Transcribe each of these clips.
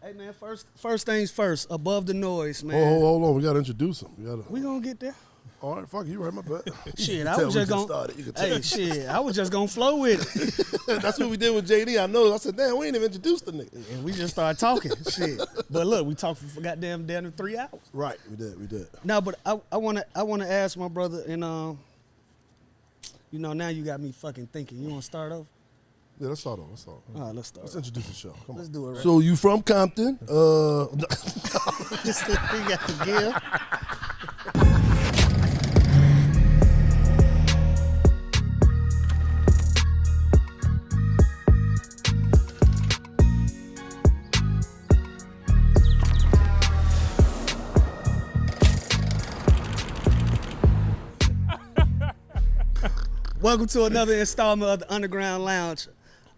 Hey, man, first things first, above the noise, man. Oh, hold on. We got to introduce him. We going to get there. All right, fuck you, right, my bad. Shit, I was just going I was just going to flow with it. That's what we did with JD. I know. I said, damn, we ain't even introduced the nigga. And we just started talking, shit. But look, we talked for goddamn 3 hours. Right, we did. No, but I want to ask my brother, and now you got me fucking thinking. You want to start off? Yeah, let's start. All right, let's start. Let's introduce the show. Come let's on. do it right. So you from Compton? This thing got to give. Welcome to another installment of the Underground Lounge.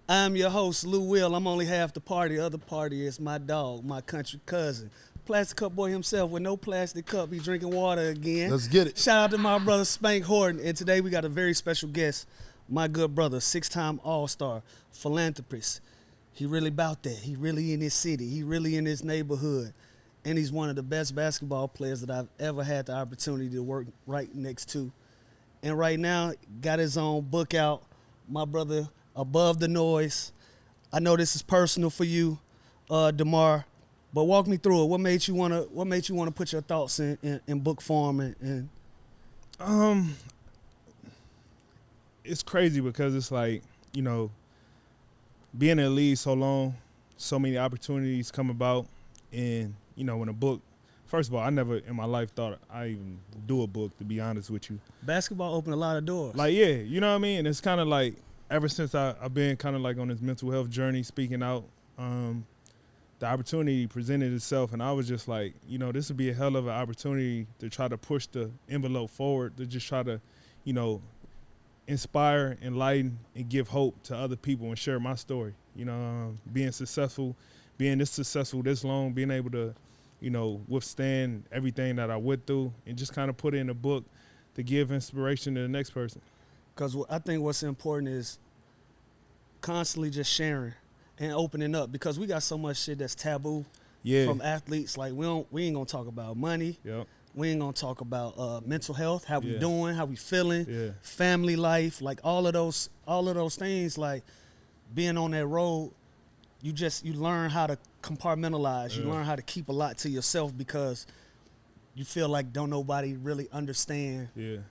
I'm your host, Lou Will. I'm only half the party. The other party is my dog, my country cousin. Plastic Cup Boy himself with no plastic cup. He's drinking water again. Let's get it. Shout out to my brother, Spank Horton. And today we got a very special guest, my good brother, 6-time All-Star, philanthropist. He really about that. He really in his city. He really in his neighborhood. And he's one of the best basketball players that I've ever had the opportunity to work right next to. And right now, got his own book out, my brother, Above the Noise. I know this is personal for you, DeMar, but walk me through it. What made you wanna put your thoughts in book form and it's crazy because it's like, being in the league so long, so many opportunities come about, and when a book. First of all, I never in my life thought I even do a book, to be honest with you. Basketball opened a lot of doors. Like, yeah, you know what I mean? And it's kind of like, ever since I've been kind of like on this mental health journey, speaking out, the opportunity presented itself, and I was just like, this would be a hell of an opportunity to try to push the envelope forward, to just try to, inspire, enlighten, and give hope to other people and share my story. Being successful, being this successful this long, being able to, withstand everything that I went through, and just kind of put it in a book to give inspiration to the next person. Because I think what's important is constantly just sharing and opening up, because we got so much shit that's taboo from athletes. Like, we ain't gonna talk about money. Yep. We ain't gonna talk about mental health, how we doing, how we feeling, family life, like all of those things. Like, being on that road, you learn how to compartmentalize. You learn how to keep a lot to yourself, because you feel like don't nobody really understand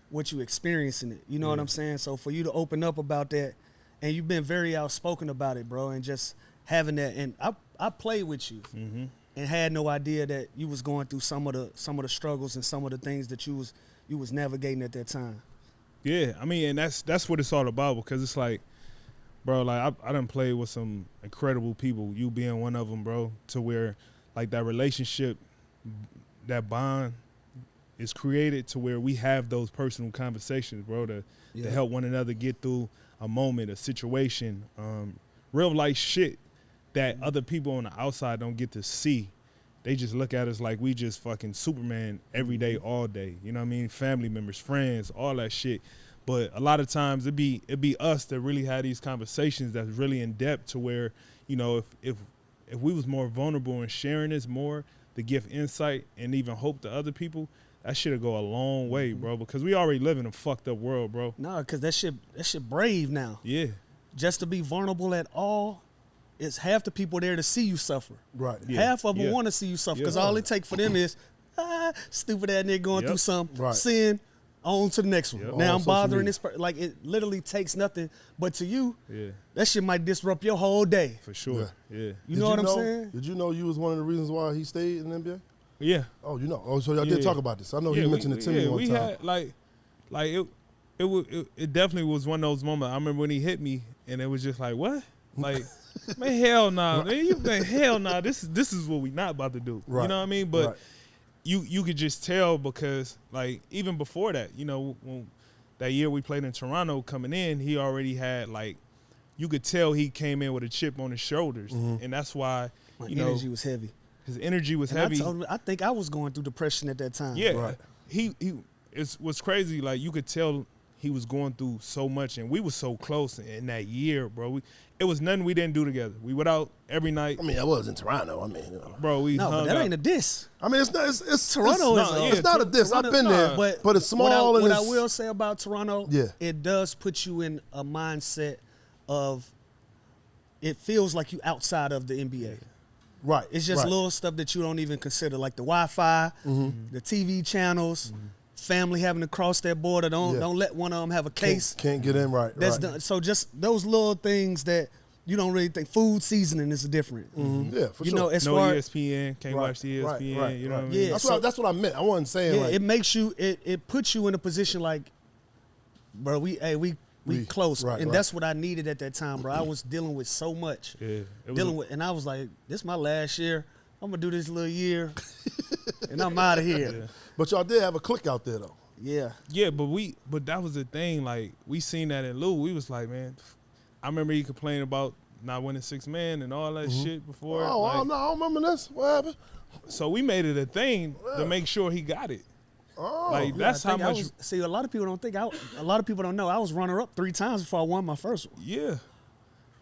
what you experiencing it. You know what I'm saying? So for you to open up about that, and you've been very outspoken about it, bro, and just having that. And I played with you and had no idea that you was going through some of the struggles and some of the things that you was navigating at that time. Yeah, I mean, and that's what it's all about, because it's like, bro, like I done played with some incredible people, you being one of them, bro, to where like that relationship, that bond is created to where we have those personal conversations, bro, to help one another get through a moment, a situation, real life shit that other people on the outside don't get to see. They just look at us like we just fucking Superman every day, all day. You know what I mean? Family members, friends, all that shit. But a lot of times it'd be us that really had these conversations that's really in depth, to where, if we was more vulnerable and sharing this more to give insight and even hope to other people, that shit'll go a long way, bro. Because we already live in a fucked up world, bro. No, because that shit brave now. Yeah. Just to be vulnerable at all, it's half the people there to see you suffer. Right. Yeah. Half of them want to see you suffer, because all it takes for them is, stupid ass nigga going through something, sin, on to the next one. Now I'm bothering this person. Like, it literally takes nothing, but to you, that shit might disrupt your whole day. For sure. Yeah. You know what I'm saying? Did you know you was one of the reasons why he stayed in the NBA? Yeah. Oh, you know. Oh, so y'all did talk about this. I know he mentioned it to me one time. Had it definitely was one of those moments. I remember when he hit me, and it was just like, what? Like, man, hell nah. Man, hell nah. This is what we not about to do. Right. You know what I mean? But you could just tell, because like even before that, when that year we played in Toronto, coming in, he already had, like, you could tell he came in with a chip on his shoulders, and that's why my energy was heavy. His energy was heavy. I think I was going through depression at that time. Yeah, he. It was crazy. Like, you could tell he was going through so much, and we were so close in that year, bro. It was nothing we didn't do together. We went out every night. I mean, I was in Toronto. I mean, bro, we no, hung but that up. ain't a diss. I mean, it's Toronto it's not a diss. Toronto, I've been there, but it's small. What I will say about Toronto, Yeah. it does put you in a mindset of it feels like you outside of the NBA. Right. It's just little stuff that you don't even consider, like the Wi-Fi, the TV channels, family having to cross that border. Don't let one of them have a case. Can't get in right. That's done. So just those little things that you don't really think. Food seasoning is different. Yeah, for You sure. know, as No far ESPN, can't watch the ESPN. You know what I mean? Yeah, That's what I meant. I wasn't saying like it makes you. It puts you in a position like, bro, we close, and that's what I needed at that time, bro. I was dealing with so much, and I was like, this is my last year. I'm gonna do this little year, and I'm out of here. Yeah. But y'all did have a click out there though. Yeah. Yeah, but that was the thing. Like, we seen that in Lou. We was like, man, I remember he complained about not winning 6 man and all that shit before. Oh, like, no, I don't remember this. What happened? So we made it a thing to make sure he got it. Oh, Like, that's how much. See, a lot of people don't think. A lot of people don't know. I was runner up 3 times before I won my first one. Yeah.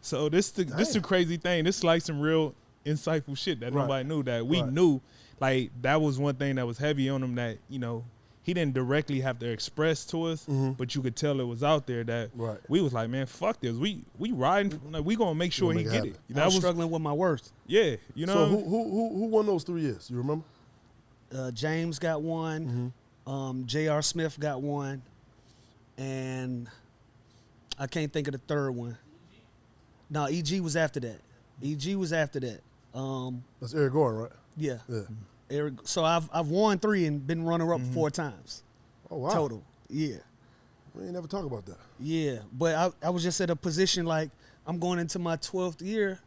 So this the crazy thing. This is like some real insightful shit that nobody knew, that we knew. Like, that was one thing that was heavy on him, that, you know, he didn't directly have to express to us, but you could tell it was out there, that we was like, man, fuck this. We riding. Like, we gonna make sure he get it. I was struggling with my worth. Yeah, you know. So who won those 3 years? You remember? James got one. J.R. Smith got one, and I can't think of the third one. No, E.G. was after that. That's Eric Gordon, right? Yeah. Eric. So I've won 3 and been runner up 4 times. Oh wow. Total. Yeah. We ain't never talk about that. Yeah, but I was just at a position like I'm going into my 12th year.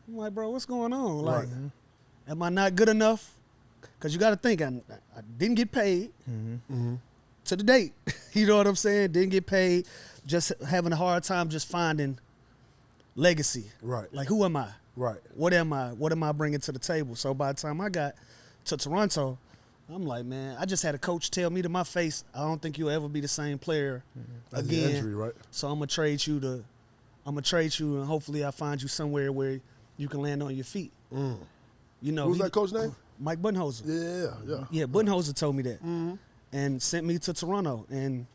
I'm like, bro, what's going on? Like, am I not good enough? Because you got to think, I didn't get paid to the date. You know what I'm saying? Didn't get paid. Just having a hard time just finding legacy. Right. Like, who am I? Right. What am I? What am I bringing to the table? So by the time I got to Toronto, I'm like, man, I just had a coach tell me to my face, I don't think you'll ever be the same player That's again. the injury, right? So I'm gonna trade you, and hopefully I find you somewhere where you can land on your feet. You know, Who's that coach name? Mike Budenholzer. Yeah, Budenholzer told me that, and sent me to Toronto, and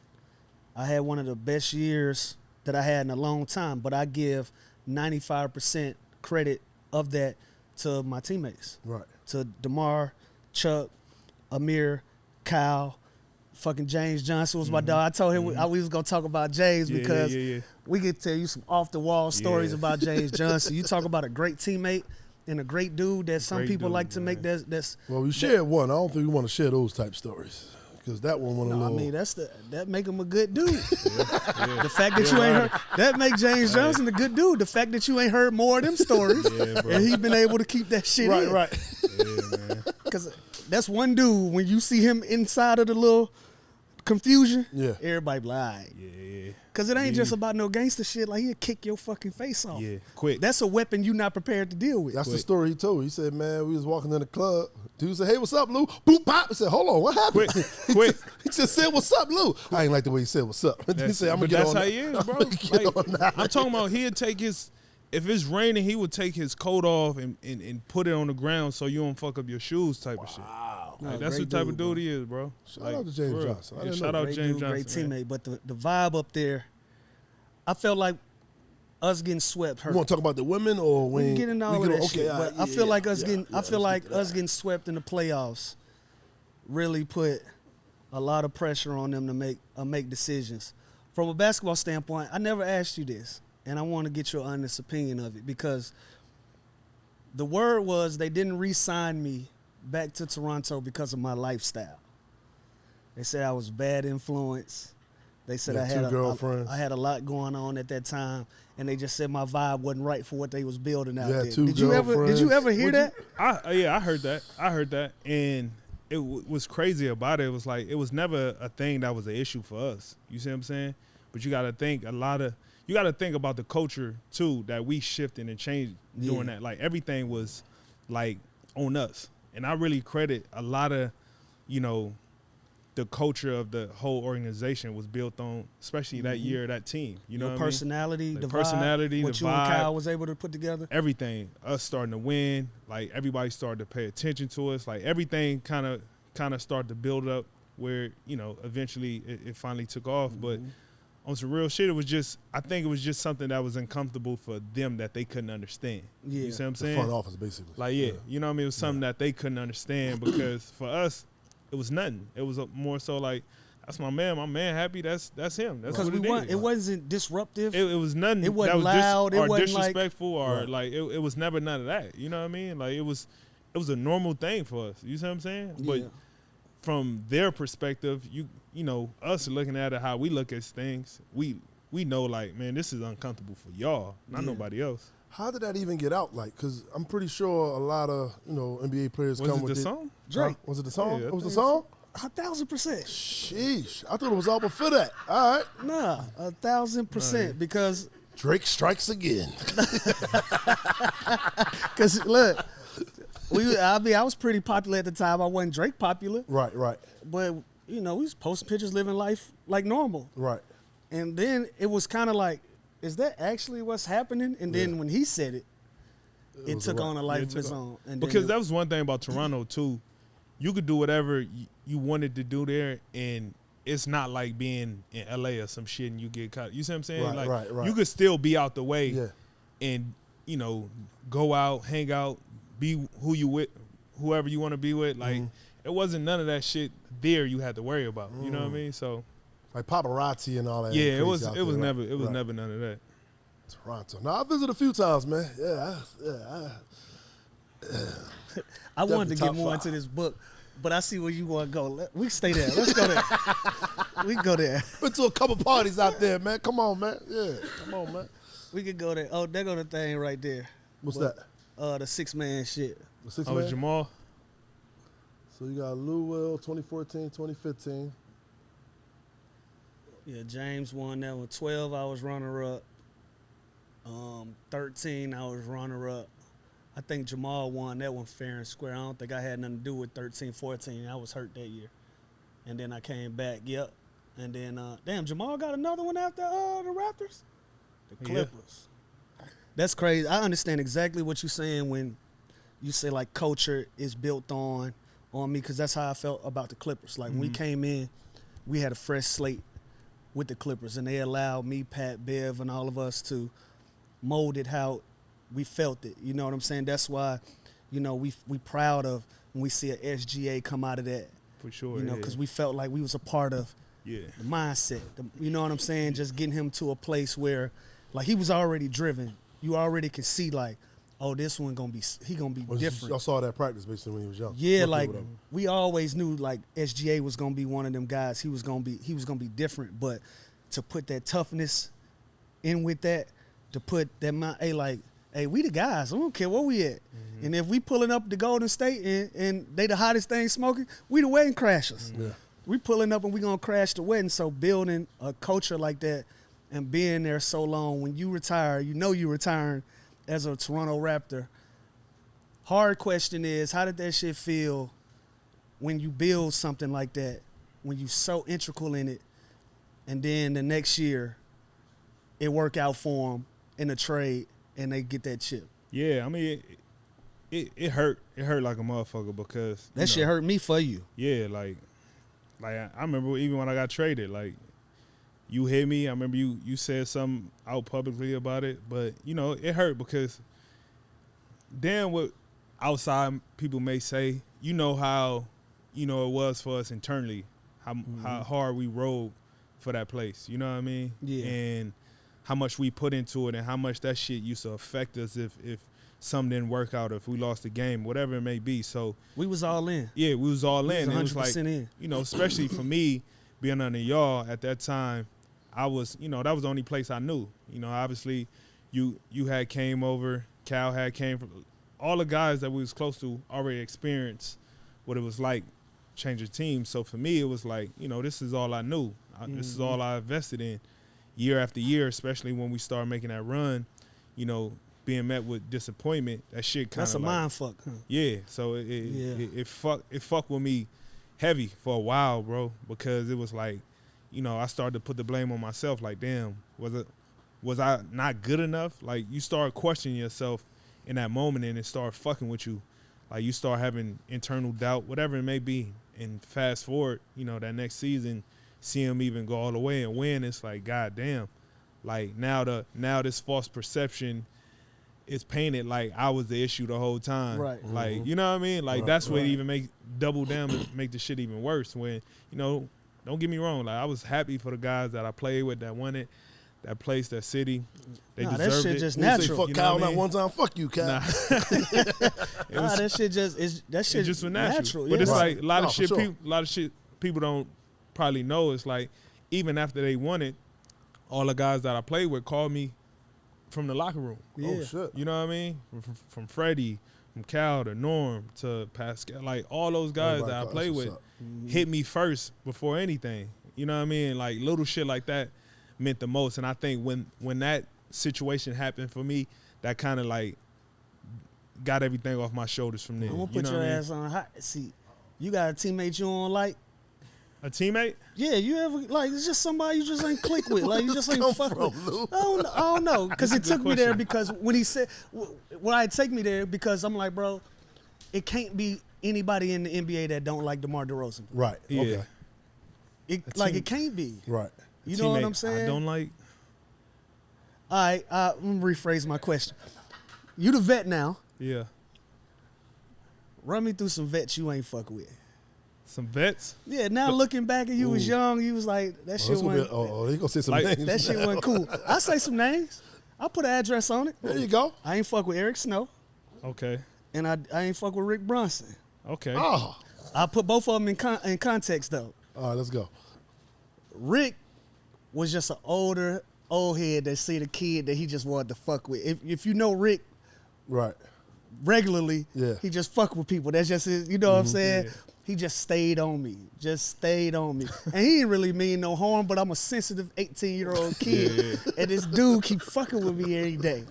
I had one of the best years that I had in a long time. But I give 95% credit of that to my teammates, Right. to DeMar, Chuck, Amir, Kyle, fucking James Johnson was my dog. I told him we was gonna talk about James because we could tell you some off the wall stories about James Johnson. You talk about a great teammate and a great dude that some people like to make. That's well, we shared one. I don't think we want to share those type stories because that one went a little. I mean, that make him a good dude. The fact that you ain't heard that make James Johnson a good dude. The fact that you ain't heard more of them stories, and he been able to keep that shit in. Right. Yeah, man. Because that's one dude, when you see him inside of the little confusion, everybody be like, all right. Yeah. Because it ain't just about no gangster shit. Like, he'll kick your fucking face off. Yeah, quick. That's a weapon you not prepared to deal with. That's the story he told. He said, man, we was walking in the club. Dude said, hey, what's up, Lou? Boop, pop. He said, hold on, what happened? Quick. He just said, what's up, Lou? I ain't like the way he said, what's up. He said, I'm going to get on that's how he is, bro. Like, I'm talking about he'd take his, if it's raining, he would take his coat off and put it on the ground so you don't fuck up your shoes type of shit. Like, that's what type of dude he is, bro. Shout out to James Johnson. Yeah, shout out James Johnson. Great teammate. But the vibe up there, I felt like us getting swept hurt. You want to talk about the women or when we can get into all of that shit. Okay, but I feel like us getting swept in the playoffs really put a lot of pressure on them to make decisions. From a basketball standpoint, I never asked you this, and I want to get your honest opinion of it, because the word was they didn't re-sign me back to Toronto because of my lifestyle. They said I was a bad influence. They said I had a lot going on at that time, and they just said my vibe wasn't right for what they was building out there. Did you ever hear that? I heard that, and it was crazy about it. It was like, it was never a thing that was an issue for us. You see what I'm saying? But you got to think about the culture too, that we shifted and changed during that. Like, everything was like on us, and I really credit a lot of, the culture of the whole organization was built on, especially that year, that team. You know Your what personality, I mean? the personality, vibe, what the you vibe, and Kyle was able to put together. everything. Us starting to win, like everybody started to pay attention to us. Like everything kind of started to build up where, you know, eventually it finally took off. But on some real shit, I think it was just something that was uncomfortable for them that they couldn't understand. Yeah. You see what I'm The saying? front office, basically. Like, yeah, you know what I mean? It was something that they couldn't understand because for us, it was nothing. It was more so like, that's my man. My man happy. That's him. That's what it wasn't disruptive. It was nothing. It wasn't that was loud. It wasn't disrespectful or like it was never none of that. You know what I mean? Like it was a normal thing for us. You see what I'm saying? Yeah. But from their perspective, you know, us looking at it how we look at things, we know like, man, this is uncomfortable for y'all, not nobody else. How did that even get out? Like, because I'm pretty sure a lot of, you know, NBA players Was come it with the song? Drake. Was it the song? Yeah, I It was the think song? 1,000%. Sheesh. I thought it was all before that. All right. Nah, 1,000% because Drake strikes again. look, I was pretty popular at the time. I wasn't Drake popular, Right. but you know, we was posting pictures, living life like normal. Right. And then it was kind of like, is that actually what's happening? And then when he said it, it was took a on a Yeah, life it of took its on- own. And Because then that was one thing about Toronto too. You could do whatever you wanted to do there, and it's not like being in LA or some shit and you get caught. You see what I'm saying? Right, like right. you could still be out the way Yeah. and, you know, go out, hang out, be who you with, whoever you want to be with. Like it wasn't none of that shit there you had to worry about. You know what I mean? So Like paparazzi and all that. yeah, crazy it was out never there, right. never none of that. Toronto. Now I visited a few times, man. I wanted to Definitely get top more 5. into this book, but I see where you want to go. We can stay there. Let's go there. We can go there. Been to a couple parties out there, man. Come on, man. Yeah, come on, man. We could go there. Oh, there go the thing right there. What's But, that? The 6-man shit. The 6 Oh, man? Jamal. So you got Lou Will, 2014, 2015. Yeah, James won that one. 12, I was runner-up. 13, I was runner-up. I think Jamal won that one fair and square. I don't think I had nothing to do with 13, 14. I was hurt that year. And then I came back, yep. And then, damn, Jamal got another one after the Raptors? The Clippers. That's crazy. I understand exactly what you're saying when you say, like, culture is built on me, because that's how I felt about the Clippers. Like, when we came in, we had a fresh slate with the Clippers, and they allowed me, Pat, Bev, and all of us to mold it how we felt it. You know what I'm saying? That's why, you know, we proud of when we see a SGA come out of that. For sure. You know, because we felt like we was a part of the mindset. You know what I'm saying? Just getting him to a place where, like, he was already driven. You already could see, like, oh, this one gonna be different. Y'all saw that practice basically when he was young. Yeah, Rookie like or whatever. we always knew like SGA was gonna be one of them guys. He was gonna be different. But to put that toughness in with that, to put that hey, we the guys. I don't care where we at. And if we pulling up the Golden State and they the hottest thing smoking, we the wedding crashers. Yeah. We pulling up and we gonna crash the wedding. So building a culture like that and being there so long, when you retire, you know you retiring as a Toronto Raptor. Hard question is, how did that shit feel when you build something like that, when you so integral in it, and then the next year it work out for them in a trade and they get that chip? Yeah, I mean, it hurt. It hurt like a motherfucker because That shit hurt me for you. Yeah, like I remember even when I got traded, like you hit me. I remember you said something out publicly about it, but you know it hurt because damn what outside people may say. You know how it was for us internally, how hard we rode for that place. You know what I mean? Yeah. And how much we put into it and how much that shit used to affect us if something didn't work out, if we lost the game, whatever it may be. So We was all in. yeah, we was all in. We It was was 100% like, in. you know, especially for me being under y'all at that time, I was, that was the only place I knew. You know, obviously you had came over, Cal had came from, all the guys that we was close to already experienced what it was like changing teams. So for me, it was like, this is all I knew. This is all I invested in year after year, especially when we started making that run, being met with disappointment. That shit kind of That's a mind fuck, huh? yeah. So it fucked with me, heavy for a while, bro, because it was like, you know, I started to put the blame on myself. Like, damn, was I not good enough? Like, you start questioning yourself in that moment, and it start fucking with you. Like, you start having internal doubt, whatever it may be. And fast forward, you know, that next season, see him even go all the way and win. It's like, God damn. Like, now this false perception is painted like I was the issue the whole time. Right. Like, you know what I mean? Like, that's what even make double down and make the shit even worse. When, you know, don't get me wrong. Like, I was happy for the guys that I played with that won it, that place, that city. They deserved that shit it. just You say natural. fuck You know Kyle what I not mean? one time. Fuck you, Kyle. Nah. That shit just It's just for natural. But yeah. it's like a lot of for shit. sure. A lot of shit people don't probably know. It's like even after they won it, all the guys that I played with called me from the locker room. Yeah. Oh shit. You know what I mean? From Freddie, from Cal to Norm to Pascal, like all those guys Right, that I that's played what's with up. hit me first before anything. You know what I mean? Like little shit like that meant the most. And I think when that situation happened for me, that kind of like got everything off my shoulders from there. I'm gonna You put know your what I mean? ass on a hot seat. You got a teammate you don't like? A teammate? Yeah, you ever like it's just somebody you just ain't click with, like you just ain't Come fuck from, with. Lou? I don't know, because it That's a took good me there question. because when he said, why it take me there because I'm like, bro, it can't be anybody in the NBA that don't like DeMar DeRozan. Right. Yeah. Okay. It can't be. Right. You know what Teammate I'm saying? I don't like. All right, I'm gonna rephrase my question. You the vet now. Yeah. Run me through some vets you ain't fuck with. Some vets. Yeah, now looking back and you was Ooh. young, you was like, that Oh, shit it's gonna be, wasn't, he gonna say some Like, names. that shit wasn't cool. I say some names. I put an address on it. There you go. I ain't fuck with Eric Snow, Okay. and I ain't fuck with Rick Brunson. Okay. Oh. I put both of them in context though. All right, let's go. Rick was just an old head that see the kid that he just wanted to fuck with. If you know Rick Right. regularly, Yeah. he just fuck with people. That's just his, you know what I'm saying? Yeah. He just stayed on me. And he didn't really mean no harm, but I'm a sensitive 18-year-old kid. And this dude keep fucking with me every day.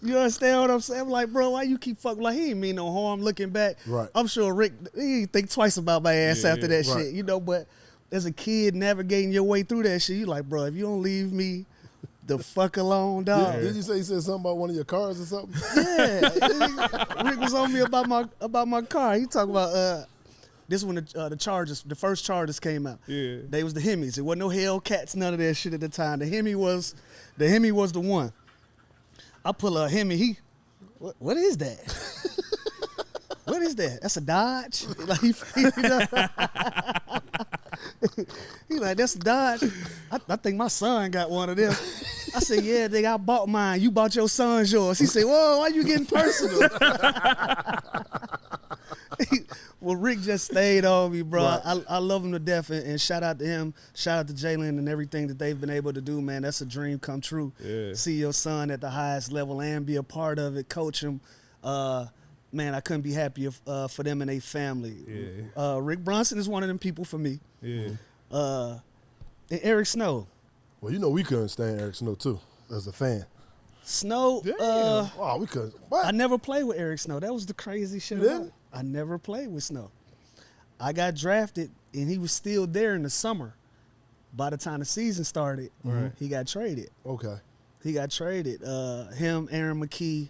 You understand what I'm saying? I'm like, bro, why you keep fucking? Like, he ain't mean no harm looking back. Right. I'm sure Rick, he didn't think twice about my ass after that Right. shit, you know, but as a kid navigating your way through that shit, you like, bro, if you don't leave me the fuck alone, dog. Did you say he said something about one of your cars or something? Yeah. Rick was on me about my car. He talking about this when the first Chargers came out. Yeah. They was the Hemis. It wasn't no Hellcats, none of that shit at the time. The Hemi was the one. I pull a Hemi. What is that? What is that? That's a Dodge. Like, he like, that's a Dodge. I think my son got one of them. I said, yeah, nigga, I bought mine. You bought your son's yours. He said, whoa, why you getting personal? Well, Rick just stayed on me, bro. Right. I love him to death, and shout out to him. Shout out to Jalen and everything that they've been able to do, man. That's a dream come true. Yeah. See your son at the highest level and be a part of it, coach him. Man, I couldn't be happier for them and their family. Yeah. Rick Brunson is one of them people for me. Yeah. And Eric Snow. Well, you know we couldn't stand Eric Snow too, as a fan. Snow, Oh, we couldn't. What? I never played with Eric Snow. That was the crazy shit. You about didn't? it. I never played with Snow. I got drafted, and he was still there in the summer. By the time the season started, he got traded. Okay. He got traded. Him, Aaron McKee,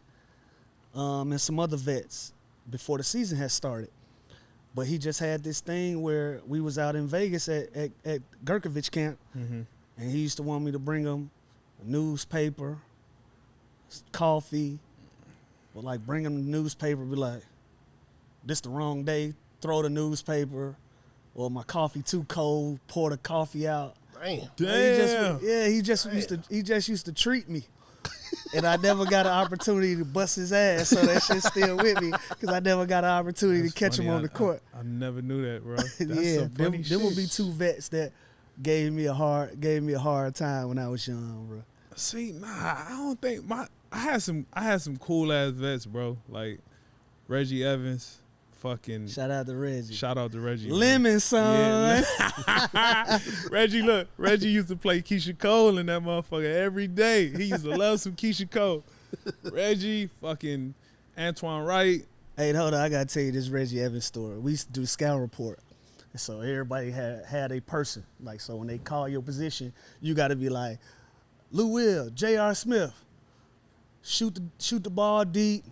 and some other vets before the season had started. But he just had this thing where we was out in Vegas at Gurkovich camp, and he used to want me to bring him a newspaper, coffee, or like bring him the newspaper, be like, this the wrong day, throw the newspaper, or my coffee too cold, pour the coffee out. Damn. Damn. He just used to treat me. And I never got an opportunity to bust his ass, so that shit's still with me because I never got an opportunity to catch him on the court. I never knew that, bro. That's Yeah, some funny them would shit. be two vets that gave me a hard time when I was young, bro. See, nah, I don't think I had some cool ass vets, bro. Like Reggie Evans, fucking Shout out to Reggie. shout out to Reggie. man. Lemon, son. Yeah. Reggie used to play Keisha Cole in that motherfucker every day. He used to love some Keisha Cole. Reggie, fucking Antoine Wright. Hey, hold on, I gotta tell you this Reggie Evans story. We used to do Scout Report, So everybody had a person. Like, so when they call your position, you got to be like, Lou Will, J.R. Smith, shoot the ball deep,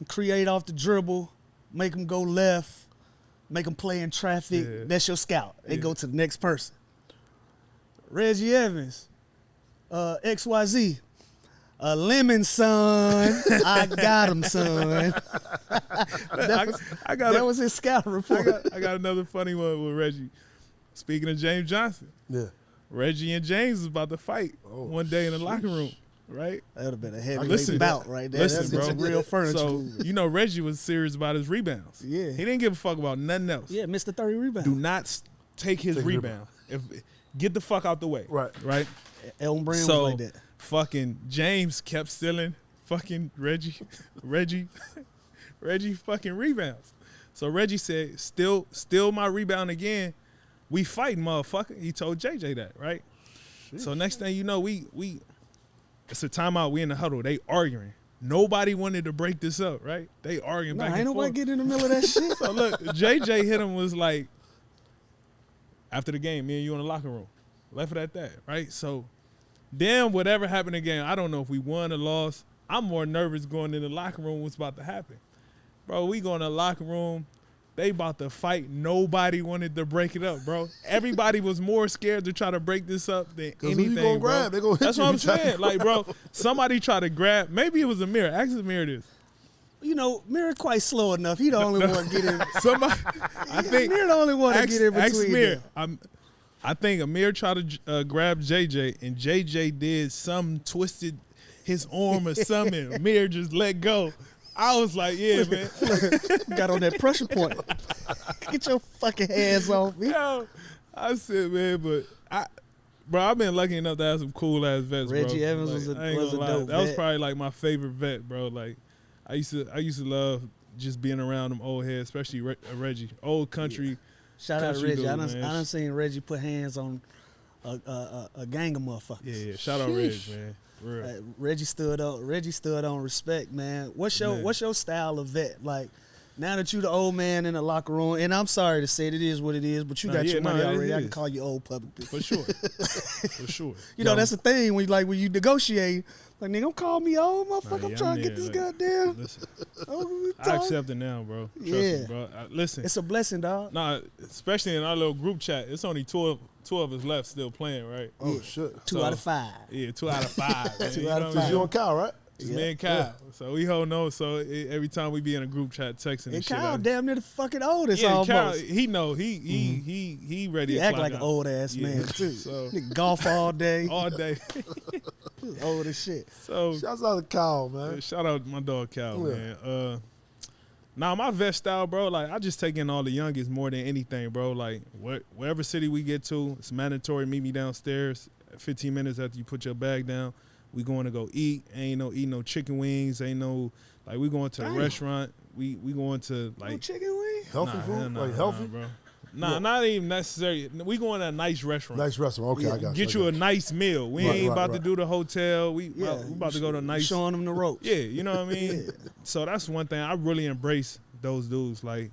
create off the dribble, make them go left, make them play in traffic. Yeah. That's your scout. They go to the next person. Reggie Evans, XYZ, a lemon, son. I got him, son. That was his scout report. I got another funny one with Reggie. Speaking of James Johnson. Yeah. Reggie and James was about to fight one day in the locker room, right? That would have been a heavy bout right there. Listen, That's bro. Real furniture. So, you know, Reggie was serious about his rebounds. Yeah. He didn't give a fuck about nothing else. Yeah, Mr. 30 rebound. Do not take his rebound. Get the fuck out the way. Right? Elton Brand was like that. Fucking James kept stealing fucking Reggie fucking rebounds. So Reggie said, steal my rebound again. We fighting, motherfucker. He told JJ that, right? Shit. So next thing you know, we it's a timeout. We in the huddle. They arguing. Nobody wanted to break this up, right? They arguing back and forth. Ain't nobody getting in the middle of that shit. So look, JJ hit him, was like, after the game, me and you in the locker room. Left it at that, right? So then whatever happened again, I don't know if we won or lost. I'm more nervous going in the locker room what's about to happen. Bro, we go in the locker room. They about to fight. Nobody wanted to break it up, bro. Everybody was more scared to try to break this up than anything, who you gonna bro. grab? They gonna hit That's you what I'm saying. Like, bro, somebody tried to grab. Maybe it was Amir. Ask Amir this. You know, Amir quite slow enough. He the only one get in. Somebody, I think Amir the only one to get in between Amir. I think Amir tried to grab JJ, and JJ did some twisted his arm or something. Amir just let go. I was like, yeah, man. Got on that pressure point. Get your fucking hands off me. Yo, I said, man, but I've been lucky enough to have some cool ass vets, bro. Reggie Evans was a dope vet. That was probably like my favorite vet, bro. Like, I used to love just being around them old heads, especially Reggie, old country. Yeah. Shout out to Reggie. Dude, I done seen Reggie put hands on a gang of motherfuckers. Yeah. Shout out Reggie, man. Real. Reggie stood on respect, man. What's your style of vet? Like, now that you the old man in the locker room, and I'm sorry to say it is what it is, but you got your money already. I can call you old publicly. For sure. For sure. You know, that's the thing when you negotiate. Like, nigga, don't call me old, motherfucker. I'm trying to get this goddamn. Listen, I accept it now, bro. Trust me, bro. Listen. It's a blessing, dog. Nah, especially in our little group chat. It's only two of us left still playing, right? Oh, shit. 2 out of 5. Yeah, 2 out of 5. Man. 2 out of 5. You and Kyle, right? It's me and Kyle. Yeah. So we hold on. So every time we be in a group chat texting and shit. Kyle damn near the fucking oldest almost. Kyle, he know. He ready he to act like out. an old ass man too. So golf all day. All day. Old as shit. So shouts out to Kyle, man. Yeah, shout out to my dog Kyle, man. Now my vet style, bro, like I just take in all the youngest more than anything, bro. Like wherever city we get to, it's mandatory. Meet me downstairs 15 minutes after you put your bag down. We going to go eat. Ain't no chicken wings. Ain't no like we going to a restaurant. We going to like no chicken wings. Healthy food, like healthy, bro. Nah, not even necessary. We going to a nice restaurant. Nice restaurant. Okay, I got you. Get you a nice meal. We ain't about to do the hotel. We about to go to a nice. Showing them the ropes. Yeah, you know what I mean. So that's one thing I really embrace those dudes. Like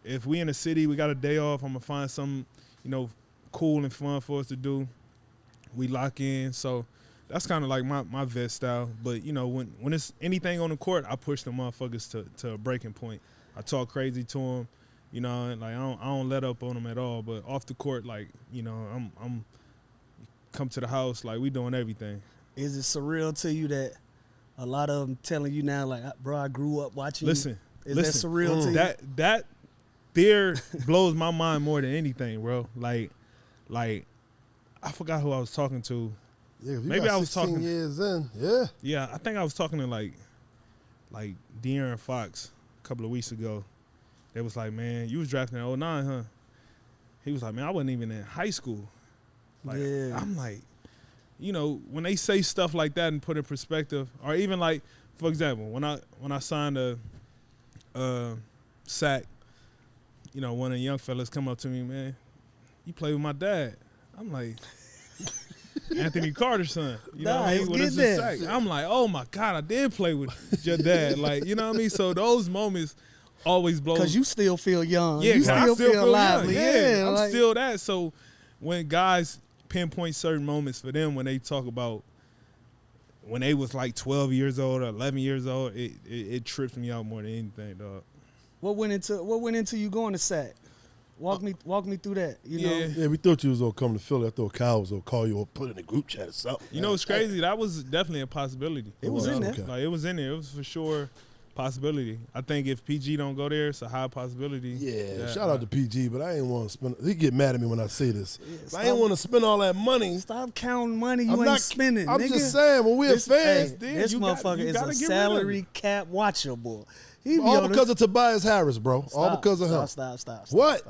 if we in the city, we got a day off. I'm gonna find something, cool and fun for us to do. We lock in. So that's kind of like my vet style. But when it's anything on the court, I push the motherfuckers to a breaking point. I talk crazy to them. And like I don't let up on them at all. But off the court, like I'm come to the house, like we doing everything. Is it surreal to you that a lot of them telling you now, like, bro, I grew up watching? Listen, that surreal to you? That fear blows my mind more than anything, bro. Like I forgot who I was talking to. Yeah, maybe I was talking years in. Yeah. Yeah, I think I was talking to like De'Aaron Fox a couple of weeks ago. They was like, man, you was drafted in 2009, huh? He was like, man, I wasn't even in high school. Like, yeah. I'm like, when they say stuff like that and put in perspective, or even like, for example, when I signed a sack, one of the young fellas come up to me, man, you play with my dad. I'm like, Anthony Carter's son. You know what I mean? What is this sack? I'm like, oh my God, I did play with your dad. Like, you know what I mean? So those moments always blows. Because you still feel young. Yeah, you still feel lively. Yeah, I'm like, still that. So when guys pinpoint certain moments for them, when they talk about when they was like 12 years old or 11 years old, it trips me out more than anything, dog. What went into you going to Sac? Walk me through that. You know? Yeah, we thought you was gonna come to Philly. I thought Kyle was gonna call you or put in a group chat or something. You know, it's crazy. That was definitely a possibility. It was in there. Okay. Like, it was in there. It was for sure possibility. I think if PG don't go there, it's a high possibility. Yeah, shout out to PG, but I ain't want to spend. He get mad at me when I say this. Yeah, I ain't want to spend all that money. Stop counting money you ain't spending. I'm nigga. just saying, when we're fans, This motherfucker is a salary cap watcher, boy. all because of Tobias Harris, bro. All because of him. Stop. What?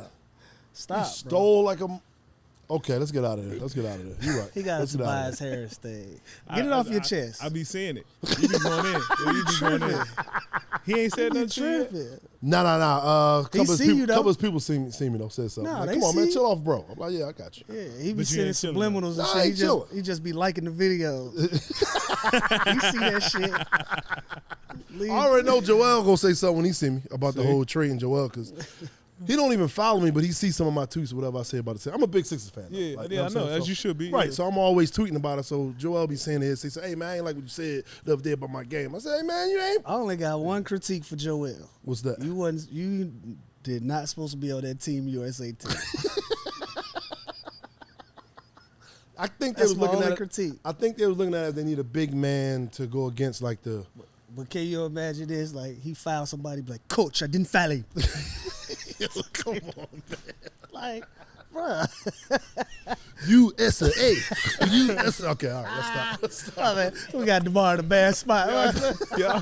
Stop. He stole like a. Okay, let's get out of there. You're right. He got a Tobias Harris thing. Get it off your chest. I be seeing it. You be going in. You be going in. He ain't said nothing to you. Nah. Couple of people see me though. Said something. Nah, Like, they come on, man, see. chill off, bro. I'm like, yeah, I got you. Yeah, he be But you sending ain't chilling. subliminals and Nah, I shit. ain't chilling. He just be liking the videos. He see that shit. I already know Joel gonna say something when he see me about the whole trade and Joel, because he don't even follow me, but he sees some of my tweets or whatever I say about it. I'm a big Sixers fan. Yeah, Like, yeah, know I what I'm know, saying? as you should be. Right, Yeah. so I'm always tweeting about it. So Joel be saying this. He say, hey, man, I ain't like what you said the other day about my game. I say, hey, man, you ain't. I only got one critique for Joel. What's that? You did not supposed to be on that Team USA team. I think they That's was my looking only at it. critique. I think they was looking at it. They need a big man to go against like the. But can you imagine this? Like, he fouled somebody, be like, Coach, I didn't foul him. Come on, man. Like, bruh. USA. USA. Okay, all right, let's stop. Oh, man, we got DeMar in a bad spot. Yeah.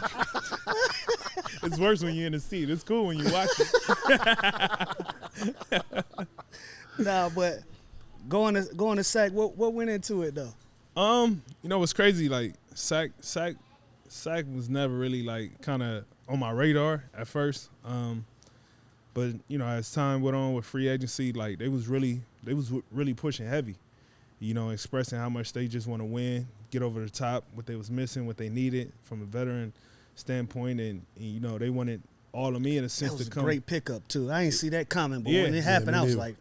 It's worse when you're in the seat. It's cool when you watch it. Nah, but going to Sac, what went into it though? You know what's crazy? Like Sac was never really like kind of on my radar at first. But you know, as time went on with free agency, like they was really pushing heavy. You know, expressing how much they just want to win, get over the top, what they was missing, what they needed from a veteran standpoint, and you know they wanted all of me in a sense That was to a come. great pickup too. I ain't see that coming, but Yeah. when it happened, me I was neither. like,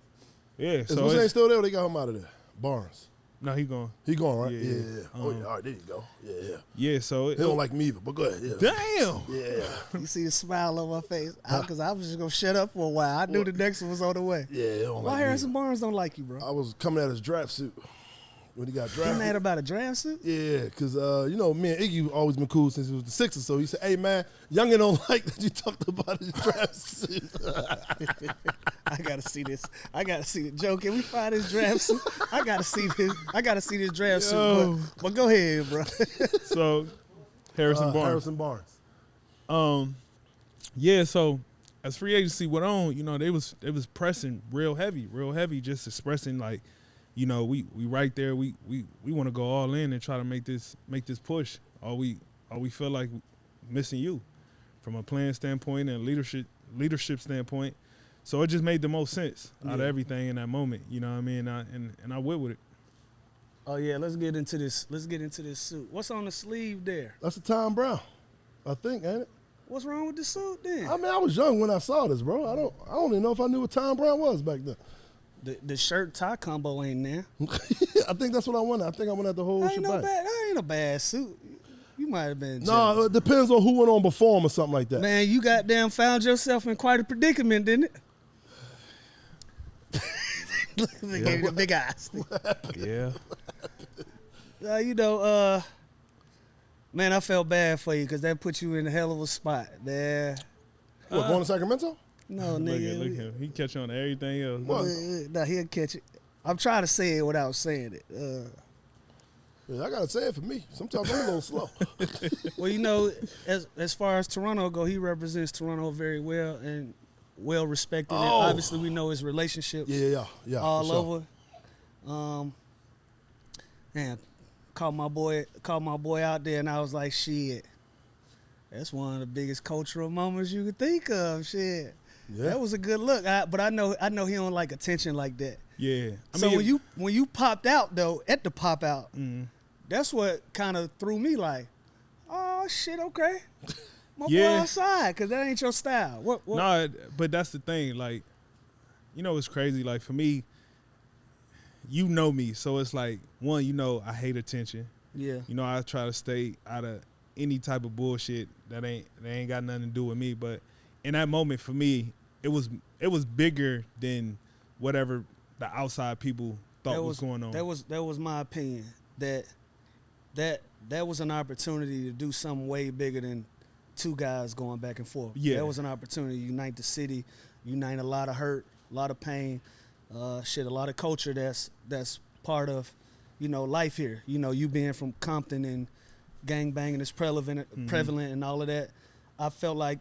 Yeah, Is so Hussein still there or they got him out of there? Barnes. no, he gone. He gone, right? Yeah, Yeah. yeah. Oh, yeah. All right, there you go. Yeah. Yeah, so He don't like me either, but go ahead. Yeah. damn. Yeah. you see the smile on my face because I was just gonna shut up for a while. I knew the next one was on the way. Yeah, he don't Why like Harrison me. Barnes don't like you, bro? I was coming at his draft suit when he got You drafted. mad about a draft suit? Yeah, because, you know, me and Iggy always been cool since he was the Sixers. So he said, hey, man, Youngin don't like that you talked about his draft suit. I gotta see this. I gotta see it. Joe, can we find his draft suit? I gotta see this draft suit. But go ahead, bro. So Harrison Barnes. Harrison Barnes. Yeah, so as free agency went on, you know, they was pressing real heavy, just expressing like, you know, we right there, we want to go all in and try to make this push. All we feel like missing you from a playing standpoint and leadership standpoint. So it just made the most sense out of everything in that moment. You know what I mean? And I went with it. Oh yeah, let's get into this. Let's get into this suit. What's on the sleeve there? That's a Tom Brown, I think, ain't it? What's wrong with the suit then? I mean, I was young when I saw this, bro. I don't even know if I knew what Tom Brown was back then. The shirt tie combo ain't there. I think that's what I wanted. I think I wanted the whole That ain't shebang. that ain't a bad suit. You might have been. No, jealous. it depends on who went on before him or something like that. Man, you goddamn found yourself in quite a predicament, didn't it? They gave you the big eyes. Yeah. You know, man, I felt bad for you because that put you in a hell of a spot, man. What, going to Sacramento? No, Look at nigga. him. He catch on to everything else. What? Nah, he'll catch it. I'm trying to say it without saying it. Yeah, I gotta say it for me. Sometimes I'm a little slow. Well, you know, as far as Toronto go, he represents Toronto very well and well respected. And Oh. obviously, we know his relationships Yeah, all for sure. over. Man, called my boy out there, and I was like, shit. That's one of the biggest cultural moments you could think of. Shit, Yeah. that was a good look. But I know he don't like attention like that. Yeah. So when you popped out though at the pop out, Mhm. that's what kind of threw me like, oh shit, okay. my boy outside, because that ain't your style. What? No, but that's the thing. Like, it's crazy. Like, for me, you know me. So it's like, one, I hate attention. Yeah. I try to stay out of any type of bullshit that ain't got nothing to do with me. But in that moment, for me, it was bigger than whatever the outside people thought was going on. That was my opinion. That was an opportunity to do something way bigger than two guys going back and forth. Yeah. That was an opportunity to unite the city, unite a lot of hurt, a lot of pain, a lot of culture that's part of, life here. You being from Compton and gangbanging is prevalent and all of that. I felt like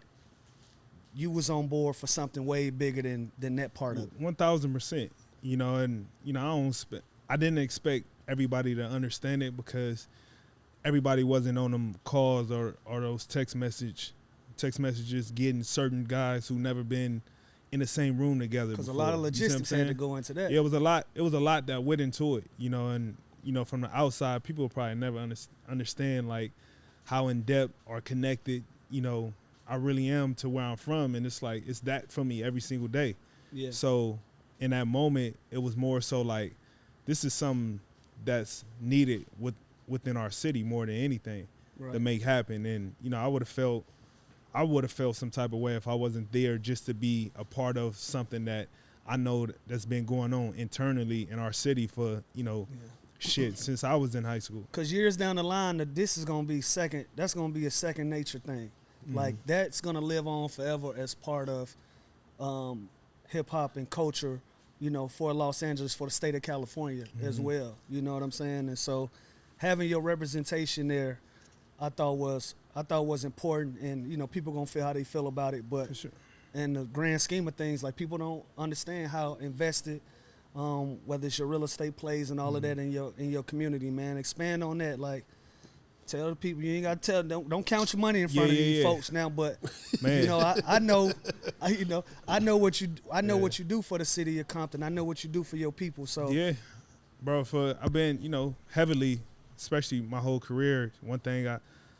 you was on board for something way bigger than that part of it. 1,000%. I didn't expect everybody to understand it because everybody wasn't on them calls or those text messages getting certain guys who never been in the same room together. Because a lot of logistics had to go into that. Yeah, it was a lot. It was a lot that went into it. And from the outside, people will probably never understand like how in depth or connected I really am to where I'm from, and it's like it's that for me every single day. Yeah. So in that moment, it was more so like this is something that's needed within our city more than anything to make happen. And I would have felt some type of way if I wasn't there just to be a part of something that I know that's been going on internally in our city for shit since I was in high school. Because years down the line, this is gonna be that's gonna be a second nature thing. Like that's gonna live on forever as part of hip hop and culture, for Los Angeles, for the state of California as well. You know what I'm saying? And so having your representation there, I thought was important, and people gonna feel how they feel about it. But in the grand scheme of things, like people don't understand how invested, whether it's your real estate plays and all of that in your community, man. Expand on that, like. Tell the people, you ain't got to tell them. Don't count your money in front of these folks now. But man. I know what you do for the city of Compton. I know what you do for your people. So yeah, bro. I've been heavily, especially my whole career. One thing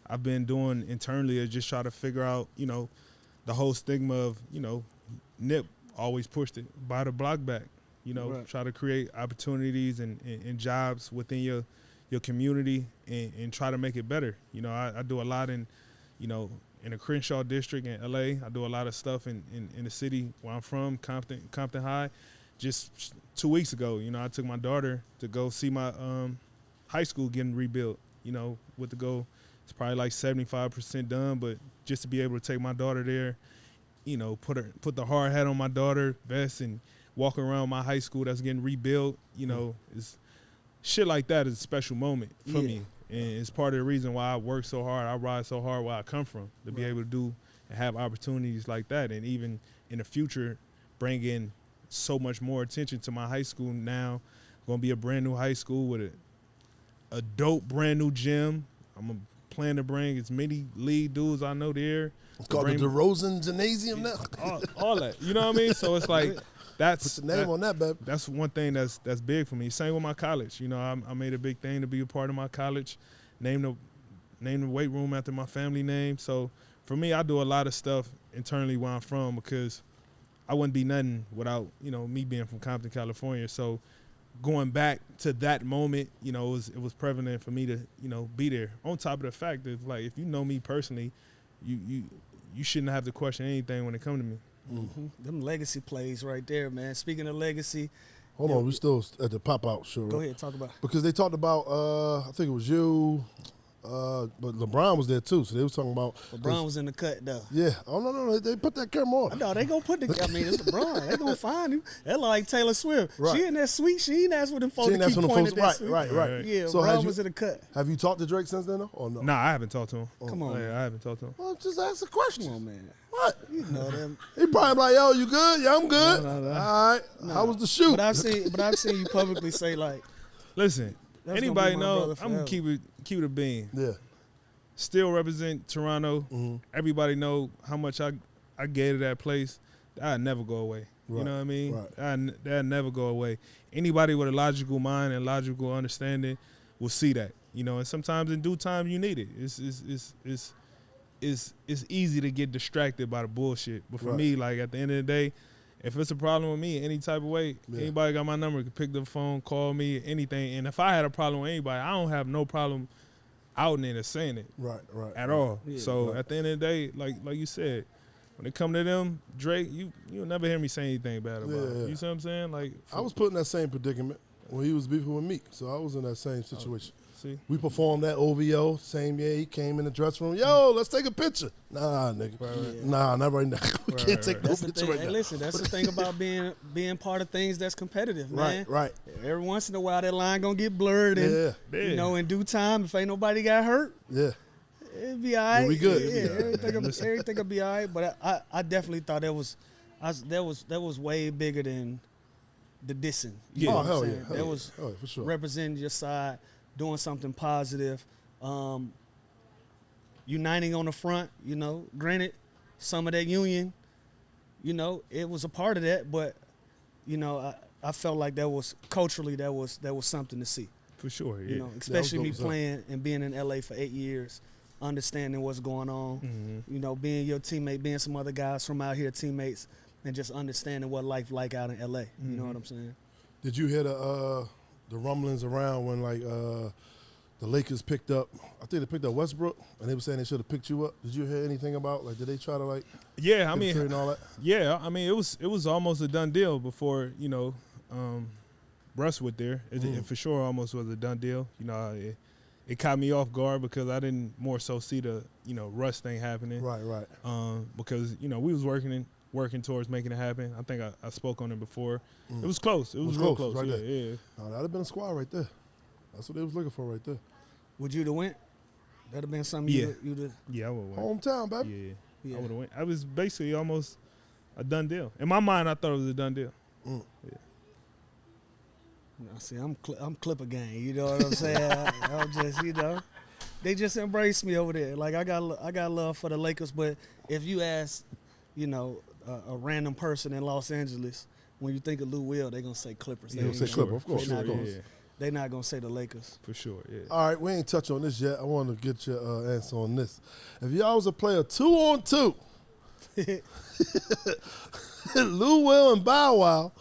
I've been doing internally is just try to figure out the whole stigma of Nip always pushed it, buy the block back. Try to create opportunities and jobs within your community and try to make it better. I do a lot in the Crenshaw district in LA. I do a lot of stuff in the city where I'm from, Compton High. Just 2 weeks ago, I took my daughter to go see my high school getting rebuilt. With the goal, it's probably like 75% done, but just to be able to take my daughter there, put the hard hat on my daughter, vest, and walk around my high school that's getting rebuilt, is shit like that is a special moment for me, and it's part of the reason why I work so hard. I ride so hard where I come from to be able to do and have opportunities like that, and even in the future, bring in so much more attention to my high school. Now, going to be a brand new high school with a dope brand new gym. I'm plan to bring as many league dudes I know there. It's called the DeRozan Gymnasium now. All that, you know what I mean? So it's like. Put the name on that, babe. That's one thing that's big for me. Same with my college. I made a big thing to be a part of my college. Name the weight room after my family name. So for me, I do a lot of stuff internally where I'm from because I wouldn't be nothing without me being from Compton, California. So going back to that moment, it was prevalent for me to be there. On top of the fact that like if you know me personally, you shouldn't have to question anything when it comes to me. Them legacy plays right there, man. Speaking of legacy. Hold on, we still at the pop-out show. Go ahead, talk about it. Because they talked about, I think it was you, but LeBron was there too, so they was talking about. LeBron was in the cut, though. Yeah. Oh, no, they put that camera on. No, they gonna put it's LeBron. They gonna find him. That like Taylor Swift. Right. She in that suite. She ain't asked for them folks to keep pointing at that suite. Right. Yeah, so LeBron was in the cut. Have you talked to Drake since then, or no? Nah, I haven't talked to him. Come on, I haven't talked to him. Well, just ask a question. Come on, man. What? You know them. He probably like, yo, you good? Yeah, I'm good. No. All right. How was the shoot? But I've seen you publicly say like, listen, anybody know I'm gonna keep it a bean. Yeah. Still represent Toronto. Mm-hmm. Everybody know how much I gave to that place. That'll never go away. Right. You know what I mean? Right. That'll never go away. Anybody with a logical mind and logical understanding will see that. And sometimes in due time you need it. it's easy to get distracted by the bullshit. But for me, like at the end of the day, if it's a problem with me any type of way, anybody got my number, can pick up the phone, call me, anything. And if I had a problem with anybody, I don't have no problem outing it or saying it. At all. Yeah, so at the end of the day, like you said, when it come to them, Drake, you'll never hear me say anything bad about it. You see what I'm saying? Like I was put in that same predicament when he was beefing with Meek, so I was in that same situation. See, we performed that OVO same year. He came in the dressing room. Yo, let's take a picture. Nah, nigga. Nah, not right now. We can't take no picture right now. Listen, that's the thing about being part of things that's competitive, man. Right. Every once in a while, that line gonna get blurred, and you know, in due time, if ain't nobody got hurt, it'll be all right. We good. Everything will be all right. But I definitely thought that was way bigger than the dissing. You know hell what I'm yeah. saying? That was for sure. Representing your side, doing something positive, uniting on the front, you know. Granted, some of that union, you know, it was a part of that, but, you know, I felt like that was culturally that was something to see. For sure, yeah. You know, especially me playing and being in LA for 8 years, understanding what's going on, you know, being your teammate, being some other guys from out here, teammates, and just understanding what life like out in LA. You know what I'm saying? Did you hear the rumblings around when like the Lakers picked up? I think they picked up Westbrook, and they were saying they should have picked you up. Did you hear anything about like? Did they try to like? Yeah, I mean, and all that? Yeah, I mean, it was almost a done deal before you know, Russ went there. It for sure almost was a done deal. You know, it caught me off guard because I didn't more so see the Russ thing happening. Right. Because we was working towards making it happen. I think I spoke on it before. It was close. It was real close. Right there. Yeah. No, that'd have been a squad right there. That's what they was looking for right there. Would you have went? That'd have been something you'd have. Yeah, I would have went. Hometown, baby. Yeah. I would have went. I was basically almost a done deal. In my mind, I thought it was a done deal. Yeah. No, see, I'm Clipper gang. You know what I'm saying? I'm just, they just embrace me over there. Like I got love for the Lakers, but if you ask, a random person in Los Angeles, when you think of Lou Will, they're gonna say Clippers. They're gonna say Clipper, of course. They're not gonna say the Lakers. For sure, yeah. All right, we ain't touched on this yet. I want to get your answer on this. If y'all was a player 2-on-2, Lou Will and Bow Wow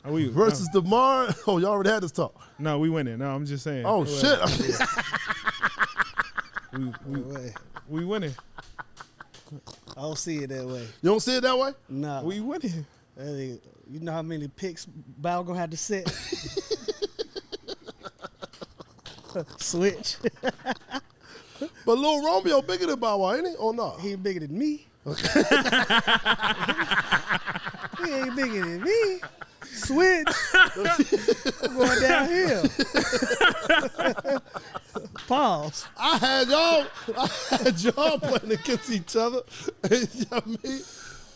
versus DeMar. Oh, y'all already had this talk. No, we winning. No, I'm just saying. Oh shit. We winning. I don't see it that way. You don't see it that way? Nah. We winning. You know how many picks Bow gonna have to set? Switch. But Lil Romeo bigger than Bow Wow, ain't he? Or not? He ain't bigger than me. He ain't bigger than me. Switch. I'm going downhill. Pause. I had y'all playing against each other. You know what I mean?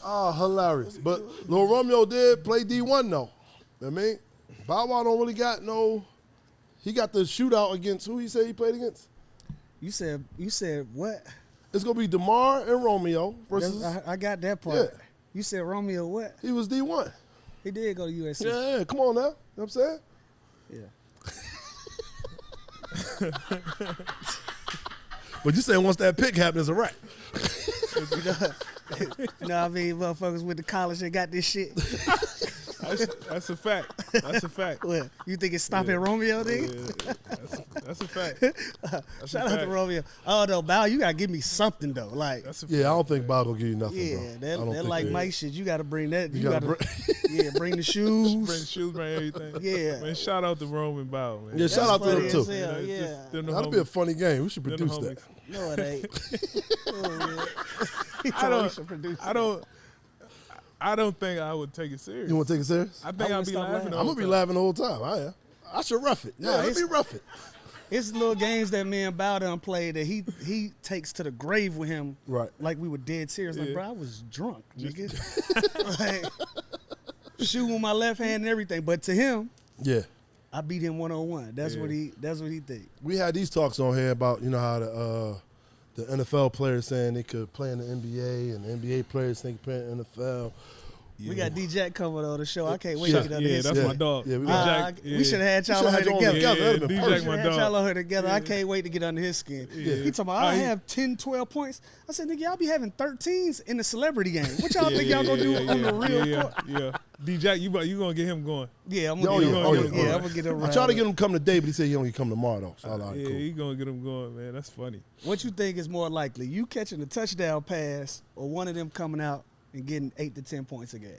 Oh, hilarious. But Lil Romeo did play D1 though. You know what I mean? Bow Wow don't really got no. He got the shootout against who he said he played against? You said what? It's gonna be DeMar and Romeo versus. I got that part. Yeah. You said Romeo what? He was D1. He did go to USC. Yeah, come on now. You know what I'm saying? Yeah. But you saying once that pick happens, it's a wrap. You know what I mean? Motherfuckers went to college, they got this shit. That's a fact. That's a fact. What, you think it's stopping Romeo, nigga? Yeah. That's a fact. Shout out to Romeo. Oh, no, Bow, you got to give me something, though. Like, I don't think Bow gonna give you nothing, yeah, bro. that like Mike shit. You got to bring that. You gotta bring the shoes. Bring shoes, bring everything. Yeah. Man, shout out to Roman Bow, man. Yeah, shout out to them, too. Yeah. That'll be a funny game. We should produce that. No, it ain't. I don't think I would take it serious. You want to take it serious? I think I'll be laughing. I'm going to be laughing the whole time. I should rough it. Yeah, let me rough it. It's little games that me and Bow done played that he takes to the grave with him. Right. Like we were dead serious. Like, bro, I was drunk, nigga. Like, shooting with my left hand and everything. But to him, I beat him 1-on-1. That's what he think. We had these talks on here about, how the NFL players saying they could play in the NBA and the NBA players think play in the NFL. We got D-Jack coming on the show. I can't wait to get under his that's my dog. Yeah, we got we should have had y'all on here together. That'd been D-Jack, perfect. my Had dog. y'all on here together. I can't wait to get under his skin. He talking about, I have 10, 12 points. I said, nigga, y'all be having 13s in the celebrity game. What y'all think y'all gonna do on the real court? Yeah. D-Jack, you gonna get him going. Yeah, I'm gonna get him. I tried to get him to come today, but he said he only come tomorrow though. So Yeah, he gonna get him going, man. That's funny. What you think is more likely, you catching a touchdown pass or one of them coming out and getting 8 to 10 points a game?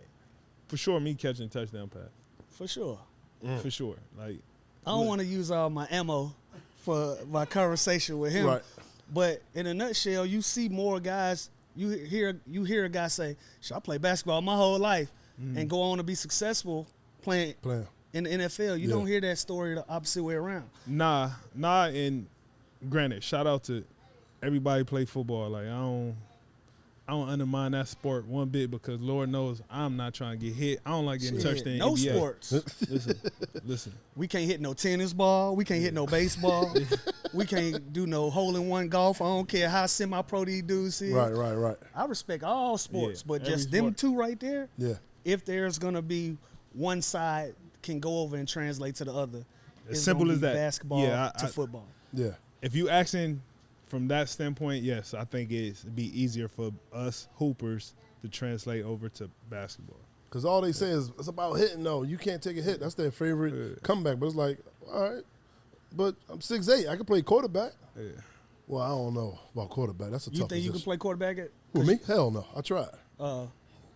For sure, me catching a touchdown pass. For sure. For sure. Like, I don't want to use all my ammo for my conversation with him. Right. But in a nutshell, you see more guys. You hear a guy say, "I play basketball my whole life," and go on to be successful playing in the NFL. You don't hear that story the opposite way around. Nah, and granted, shout out to everybody play football. Like, I don't undermine that sport one bit because Lord knows I'm not trying to get hit. I don't like getting touched in no NBA. sports. Listen. We can't hit no tennis ball. We can't hit no baseball. We can't do no hole-in-one golf. I don't care how semi-pro these dudes is. Right. I respect all sports, but every just them sport. two right there. Yeah. If there's gonna be one side can go over and translate to the other, As it's simple gonna as be that. basketball Yeah, to football. Yeah. If you asking from that standpoint, yes, I think it'd be easier for us hoopers to translate over to basketball. Because all they say is it's about hitting, though. You can't take a hit. That's their favorite comeback. But it's like, all right. But I'm 6'8". I can play quarterback. Yeah. Well, I don't know about quarterback. That's a You tough think you position. can play quarterback at? With me? Hell no. I tried. Uh,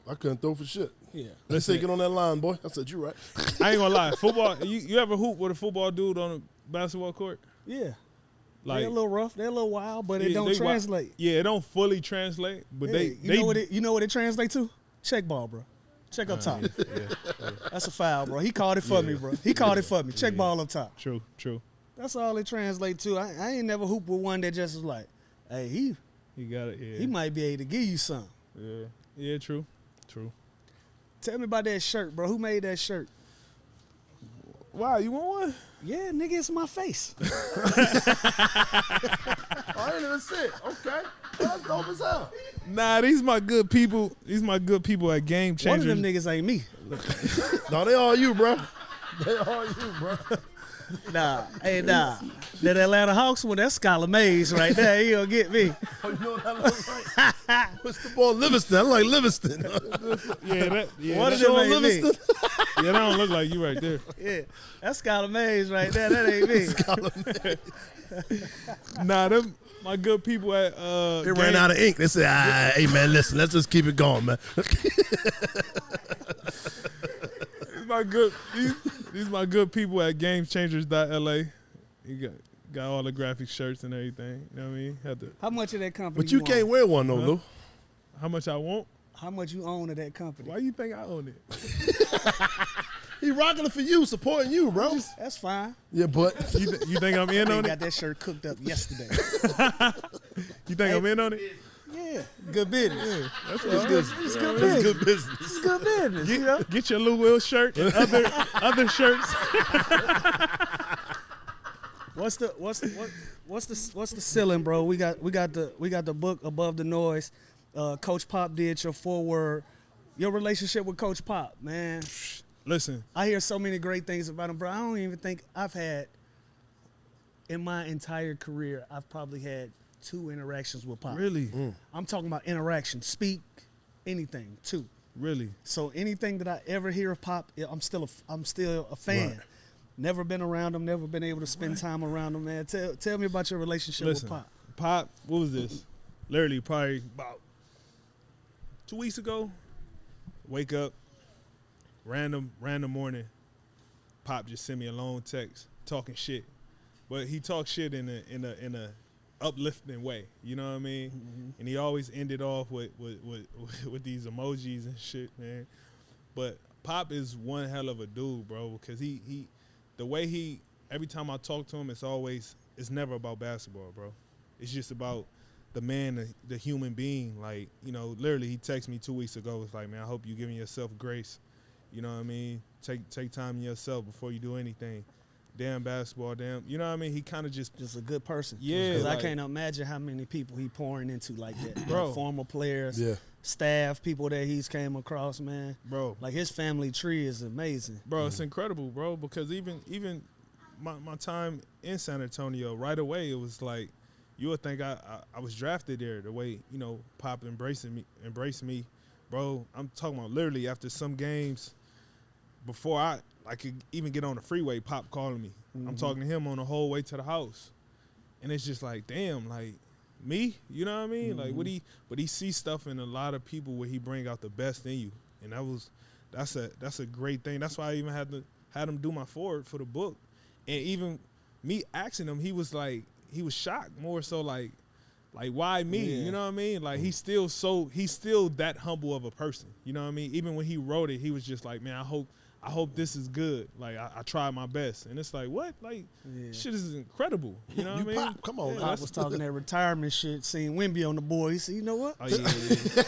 I couldn't throw for shit. yeah. Let's take it on that line, boy. I said, you right. I ain't gonna lie. Football, you ever hoop with a football dude on a basketball court? Yeah. Like, They're a little rough. They're a little wild, but it yeah, don't they translate. Yeah, it don't fully translate, but Yeah, you know what it translates to? Check ball, bro. Check up top. That's a foul, bro. He called it for me, bro. He called it for me. Check ball up top. True. That's all it translates to. I ain't never hooped with one that just was like, hey, He got it. Yeah. he might be able to give you something. Yeah. True. Tell me about that shirt, bro. Who made that shirt? Wow, you want one? Yeah, nigga, it's my face. I ain't even see it. Okay. That's dope as hell. Nah, these my good people. These my good people at Game One Changers. of them niggas ain't me. No, they all you, bro. They all you, bro. Nah. That Atlanta Hawks one, that's Skylar Mays right there. He gonna get me. Oh, you know what that looks like? What's the ball? Livingston. I like Livingston. Yeah, One of that, them ain't me. yeah, that don't look like you right there. Yeah, that's Skylar Mays right there. That ain't me. Nah, them my good people at They ran out of ink. They said, hey, man, listen, let's just keep it going, man. These my good people at GameChangers.la. You got all the graphic shirts and everything. You know what I mean? How much of that company? But you can't own? wear one, though, Lou. How much I want? How much you own of that company? Why you think I own it? He rocking it for you, supporting you, bro. That's fine. Yeah, but You think I'm in They on got it? that shirt cooked up yesterday. You think I'm in on it? Yeah, good business. Yeah, that's It's all good, right. it's good it's business. good business. It's good business. You know? Get your Lou Will shirt and other shirts. What's the ceiling, bro? We got the book Above the Noise. Coach Pop did your foreword. Your relationship with Coach Pop, man. Listen, I hear so many great things about him, bro. I don't even think I've had in my entire career. I've probably had 2 interactions with Pop. really, I'm talking about interaction, speak, anything, 2. really. So anything that I ever hear of Pop, I'm still a fan. Right. Never been around him, never been able to spend time around him, man. Tell me about your relationship Listen, with Pop. Pop, what was this? Literally, probably about 2 weeks ago. Wake up, random morning. Pop just sent me a long text talking shit, but he talked shit in a uplifting way. You know what I mean? Mm-hmm. And he always ended off with these emojis and shit, man. But Pop is one hell of a dude, bro. Because he the way he every time I talk to him, it's never about basketball, bro. It's just about the man, the human being. Like, you know, literally he texted me 2 weeks ago. It's like, man, I hope you giving yourself grace. You know what I mean? Take time to yourself before you do anything. damn basketball, damn. You know what I mean? He kind of just a good person. Yeah, because like, I can't imagine how many people he pouring into like that. Bro. Like former players, Yeah. staff, people that he's came across, man. bro. Like his family tree is amazing. Bro, it's incredible, bro, because even my time in San Antonio, right away, it was like, you would think I was drafted there, the way, you know, Pop embraced me. Bro, I'm talking about literally after some games, before I could even get on the freeway, Pop calling me. I'm talking to him on the whole way to the house. And it's just like, damn, like, me? You know what I mean? Like, but he sees stuff in a lot of people where he bring out the best in you. And that's a great thing. That's why I even had him do my foreword for the book. And even me asking him, he was shocked, more so like why me? Yeah. You know what I mean? Like he's still that humble of a person. You know what I mean? Even when he wrote it, he was just like, man, I hope this is good. Like I tried my best. And it's like, what? Like shit is incredible. You know what I mean? Pop, come on. Pop was talking that retirement shit, seeing Wemby on the boys. You know what? Oh yeah.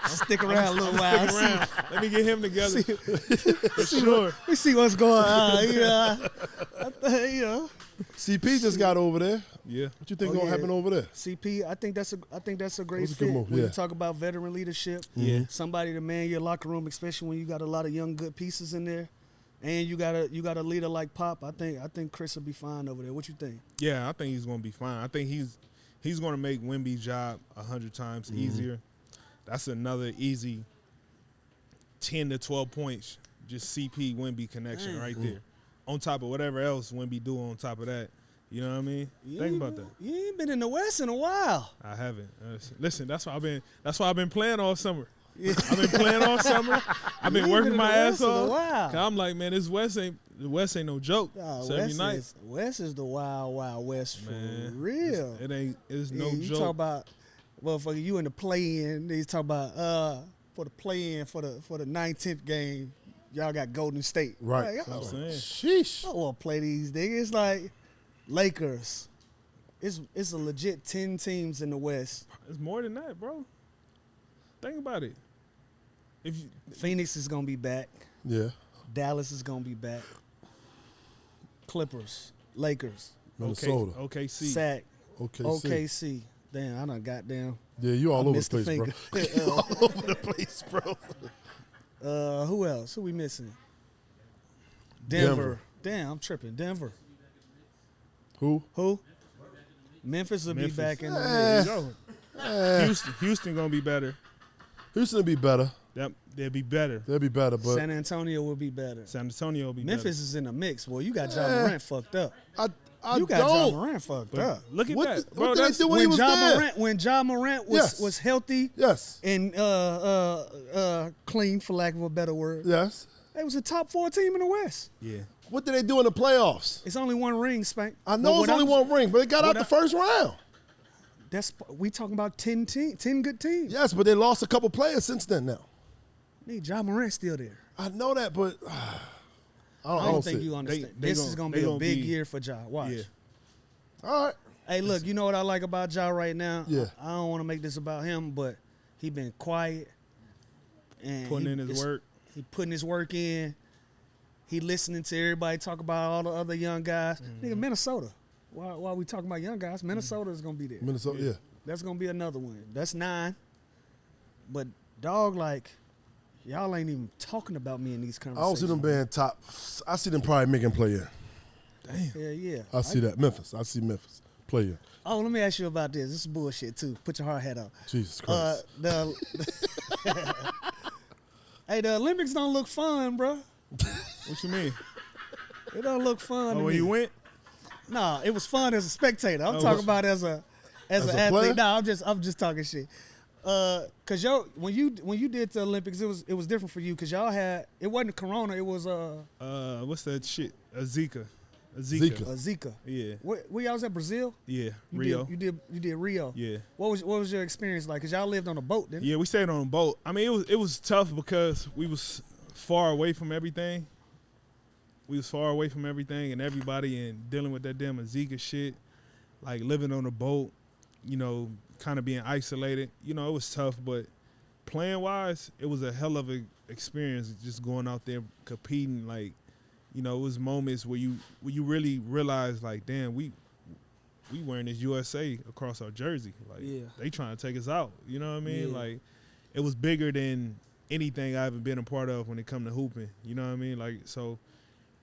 Stick around a little while. Stick around. Let me get him together. For sure. We see what's going on. You know. CP just got over there. Yeah. What you think Oh, gonna yeah. happen over there? CP, I think that's a great That's a fit. good move, When yeah. you talk about veteran leadership, somebody to man your locker room, especially when you got a lot of young good pieces in there, and you got a leader like Pop. I think Chris will be fine over there. What you think? Yeah, I think he's gonna be fine. I think he's gonna make Wemby's job 100 times easier. That's another easy 10 to 12 points. Just CP Wemby connection right there. On top of whatever else Wemby do on top of that. You know what I mean? Think about that. You ain't been in the West in a while. I haven't. Listen, that's why I've been playing all summer. I've been playing all summer. I've been working my ass off. Cause I'm like, man, the West ain't no joke. So every night. West is the wild West for Man, real. It's no you joke. talk about, motherfucker, you in the play-in. They talk about for the play-in for the 9th game, y'all got Golden State. Right. Like, That's what I'm saying. Sheesh. I don't want to play these niggas. Like Lakers. It's a legit 10 teams in the West. It's more than that, bro. Think about it. Phoenix is gonna be back. Yeah. Dallas is gonna be back. Clippers, Lakers, Minnesota. OKC. Sac, OKC. OKC. Damn, I done got down. Yeah, you all over the missed the place, bro. finger. You all over the place, bro. Who else? Who we missing? Denver. Damn, I'm tripping. Denver. Who? Memphis will be back in the There mix. you go. Houston gonna be better. Houston will be better. They'll be better. They'll be better, but San Antonio will be better. San Antonio will be Memphis is in the mix. Boy, you got John Morant fucked up. I You got John don't. Morant fucked But up. look at What that, the- bro. what did they That's do when he was there? When John Morant Yes. was healthy Yes. and clean, for lack of a better word, Yes. they was a top 4 team in the West. yeah. What did they do in the playoffs? It's only one ring, Spank. I know But it's only one ring, but they got out the first round. We talking about 10 good teams. Yes, but they lost a couple players since then now. Need John Morant still there. I know that, but I don't think you They- understand. they This gon- is going they to be a gon' big be- year for Ja. Watch. Yeah. all right. Hey, look, you know what I like about Ja right now? Yeah. I don't want to make this about him, but he been quiet. And Putting in his work. He putting his work in. He listening to everybody talk about all the other young guys. Nigga, Minnesota. While we talking about young guys, Minnesota is going to be there. Minnesota, yeah. That's going to be another one. That's 9. But, dog, like, y'all ain't even talking about me in these I don't conversations. see them being top. I see them probably making play in. Damn. Yeah. I see that. Memphis. I see Memphis play in. Oh, let me ask you about this. This is bullshit, too. Put your hard hat on. Jesus Christ. Hey, the Olympics don't look fun, bro. What you mean? It don't look fun. Oh, to when me. you went? Nah, it was fun as a spectator. I'm Oh, talking was- about as an a athlete. player? Nah, I'm just talking shit. Cause when you did the Olympics, it was different for you. Cause y'all had, it wasn't Corona, it was What's that shit? Zika. Zika. Yeah. Where y'all was at Brazil? Yeah. You Rio. Did Rio. Yeah. What was your experience like? Cause y'all lived on a boat, didn't you? Yeah, we stayed on a boat. I mean, it was tough because we was far away from everything. We was far away from everything and everybody and dealing with that damn Zika shit. Like living on a boat, you know, kind of being isolated. You know, it was tough, but playing wise, it was a hell of an experience just going out there competing. Like, you know, it was moments where you really realize, like, damn, we wearing this USA across our jersey. Like, they trying to take us out. You know what I mean? Like, it was bigger than anything I haven't been a part of when it come to hooping. You know what I mean? Like, so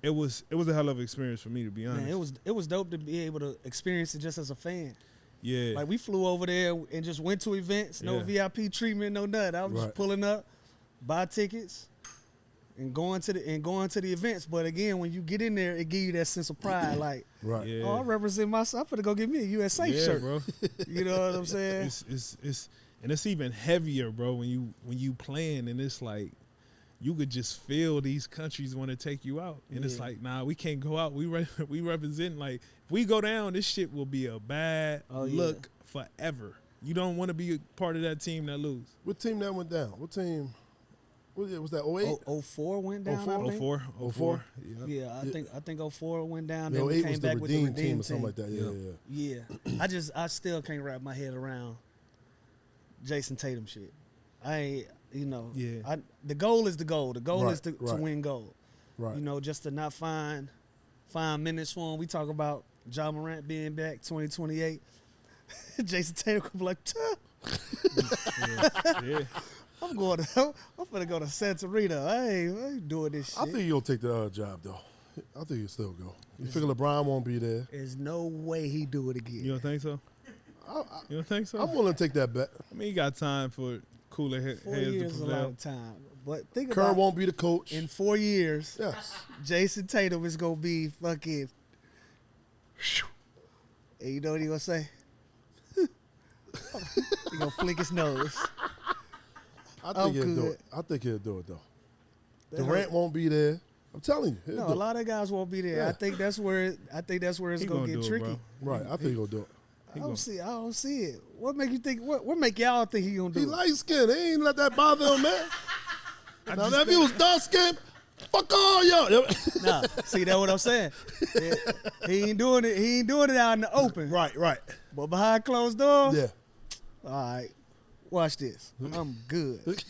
it was a hell of an experience for me, to be honest. Man, it was dope to be able to experience it just as a fan. Yeah. Like, we flew over there and just went to events, no VIP treatment, no nothing. I was just pulling up, buy tickets, and going to the events. But again, when you get in there, it give you that sense of pride. Like, oh, I represent myself. I'm gonna go get me a USA shirt, bro. You know what I'm saying? It's even heavier, bro. When you playing, and it's like you could just feel these countries want to take you out, and it's like, nah, we can't go out. We represent. Like, if we go down, this shit will be a bad look forever. You don't want to be a part of that team that lose. What team that went down? What team? Was that 08? 04 went down. 04. Yeah, I think 04 went down. Yeah, Then we 08 came was the back with the Redeem Redeem team or something like that. Yeah. I still can't wrap my head around Jason Tatum shit. The goal is the goal. The goal is to win gold. Right. You know, just to not find minutes for him. We talk about Ja Morant being back 2028. Jason Tatum could be like, yeah. I'm gonna go to Santorita. I ain't doing this shit. I think he'll take the job though. I think he'll still go. You figure LeBron won't be there? There's no way he do it again. You don't think so? You don't think so? I'm willing to take that bet. I mean, you got time for cooler heads 4 to years is a lot prevail. of time. But think Kerr about won't be the coach. in 4 years. Yes. Jason Tatum is gonna be fucking. And you know what he gonna say? He gonna flick his nose. I think he'll do it. I think he'll do it though. Durant won't be there. I'm telling you. No, a lot of guys won't be there. Yeah. I think that's where it's gonna get tricky. Right. I think he'll do it. I don't see it. What make you think? What make y'all think he gonna do? He it? light skinned. He ain't let that bother him, man. Now if he was dark skinned, fuck all y'all. Nah, see that what I'm saying? Yeah, he ain't doing it. He ain't doing it out in the open. Right. But behind closed doors. Yeah. All right. Watch this. I'm good.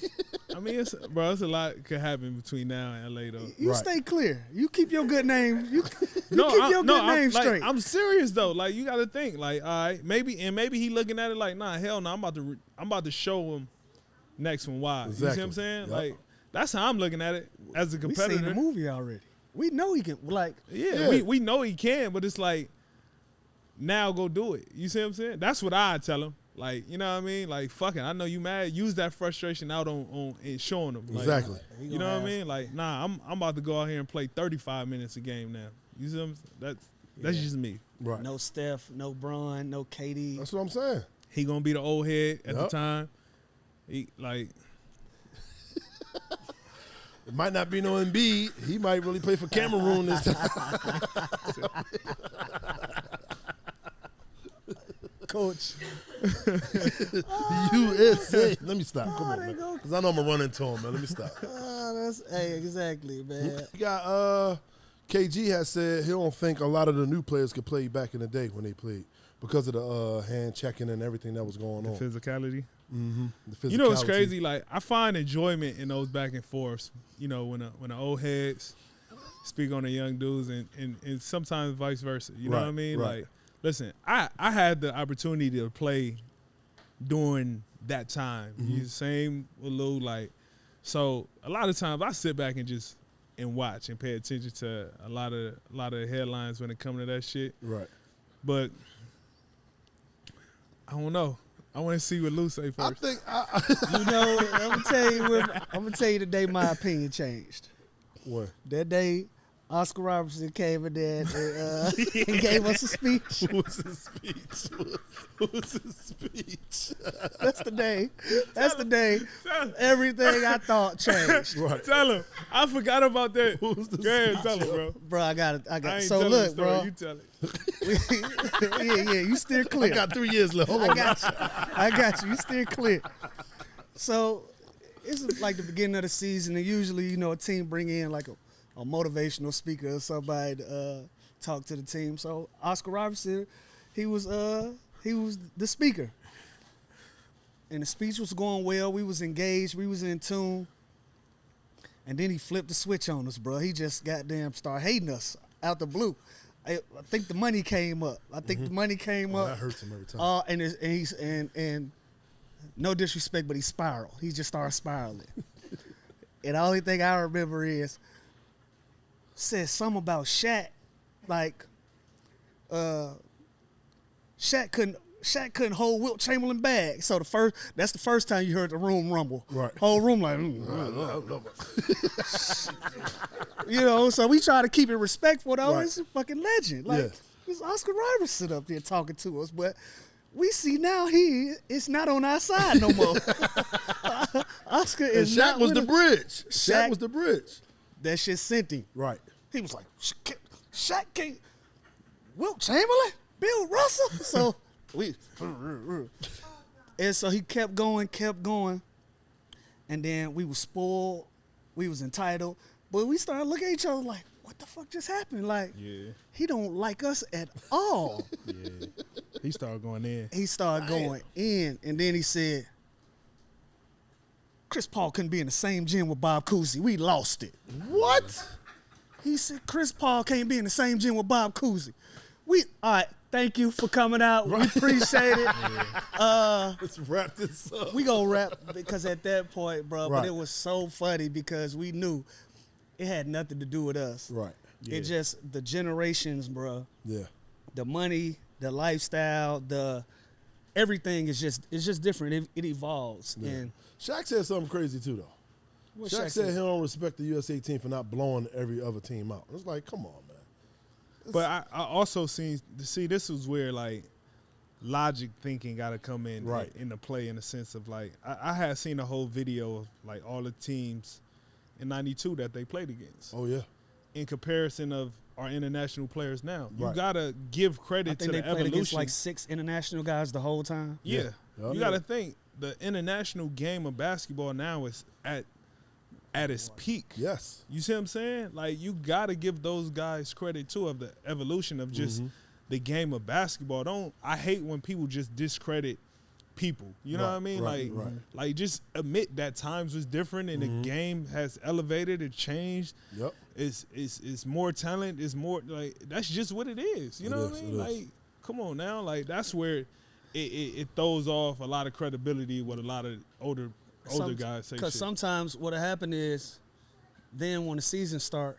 I mean, it's a lot could happen between now and LA though. You stay clear. You keep your good name. You keep I'm your good name straight. I'm serious though. Like, you got to think. Like, all right, maybe he looking at it like, nah, hell no. I'm about to show him next one why. Exactly. You see what I'm saying? Yep. Like, that's how I'm looking at it as a competitor. We seen the movie already. We know he can. Like, we know he can, but it's like, now go do it. You see what I'm saying? That's what I tell him. Like, you know what I mean? Like, fucking, I know you mad. Use that frustration out on and showing them. Like, Exactly. You know what I mean? Like, nah, I'm about to go out here and play 35 minutes a game now. You see what I'm saying? That's just me. Right. no Steph, no Bron, no KD. That's what I'm saying. He gonna be the old head at the time. He like. It might not be no Embiid. He might really play for Cameroon this time. Coach. USA. Let me stop. Come on, man. Because I know I'm going to run into him, man. Let me stop. Exactly, man. You got KG has said he don't think a lot of the new players could play back in the day when they played because of the hand checking and everything that was going on. Physicality. Mm-hmm. The physicality. You know what's crazy? Like, I find enjoyment in those back and forths. You know, when the old heads speak on the young dudes and sometimes vice versa. You know what I mean? Right. Like, listen, I had the opportunity to play during that time. Mm-hmm. Same with Lou. Like, so a lot of times I sit back and watch and pay attention to a lot of headlines when it comes to that shit. Right. But I don't know. I want to see what Lou say first. I think You know, I'm gonna tell you the day my opinion changed. What? That day, Oscar Robertson came in there and gave us a speech. What was his speech? What was his speech? That's the day. That's the day. Everything I thought changed. Right. Tell him. I forgot about that. What was the Go ahead, speech? tell him, bro. Bro, I got it. I ain't So telling look, the story. bro. You tell it. yeah, you steer clear. I got 3 years left. Hold on. I got you. You steer clear. So it's like the beginning of the season, and usually, you know, a team bring in like a motivational speaker or somebody to talk to the team. So Oscar Robertson, he was the speaker, and the speech was going well. We was engaged. We was in tune. And then he flipped the switch on us, bro. He just goddamn started hating us out the blue. I think the money came up. That hurts him every time. And no disrespect, but he spiraled. He just started spiraling. And the only thing I remember is said something about Shaq, like Shaq couldn't hold Wilt Chamberlain back. So that's the first time you heard the room rumble. Right. Whole room like, you know. So we try to keep it respectful though. Right. It's a fucking legend. Like it's Oscar Robertson up there talking to us, but we see now it's not on our side no more. Oscar is Shaq not was the us. bridge. Shaq Shaq was the bridge. That shit sent him. Right. He was like, Shaq can't. Wilt Chamberlain, Bill Russell. So and so he kept going, and then we was spoiled, we was entitled, but we started looking at each other like, what the fuck just happened? Like, he don't like us at all. Yeah. He started going in. He started going in, and then he said, Chris Paul couldn't be in the same gym with Bob Cousy. We lost it. What? He said, Chris Paul can't be in the same gym with Bob Cousy. All right, thank you for coming out. We appreciate it. Let's wrap this up. We gonna wrap because at that point, bro, Right. but it was so funny because we knew it had nothing to do with us. Right. It just, the generations, bro, Yeah. the money, the lifestyle, everything is just different. It evolves. Yeah. And Shaq said something crazy too, though. what Shaq said he don't respect the USA team for not blowing every other team out. It's like, come on, man. But I also see this was where like logic thinking got to come in Right. into play in the sense of like I had seen a whole video of like all the teams in '92 that they played against. Oh yeah. In comparison of our international players now, you Right. gotta give I credit think to they the played against evolution. like 6 international guys the whole time. Yeah. Yeah. You got to think the international game of basketball now is at its peak. Yes. You see what I'm saying? Like, you got to give those guys credit, too, of the evolution of just the game of basketball. I hate when people just discredit people. You know what I mean? Like, just admit that times was different and the game has elevated, it changed. Yep. It's more talent, it's more, like, that's just what it is. You know what I mean? Like, come on now. Like, that's where it throws off a lot of credibility with a lot of older guys say shit. Because sometimes what'll happen is then when the season start,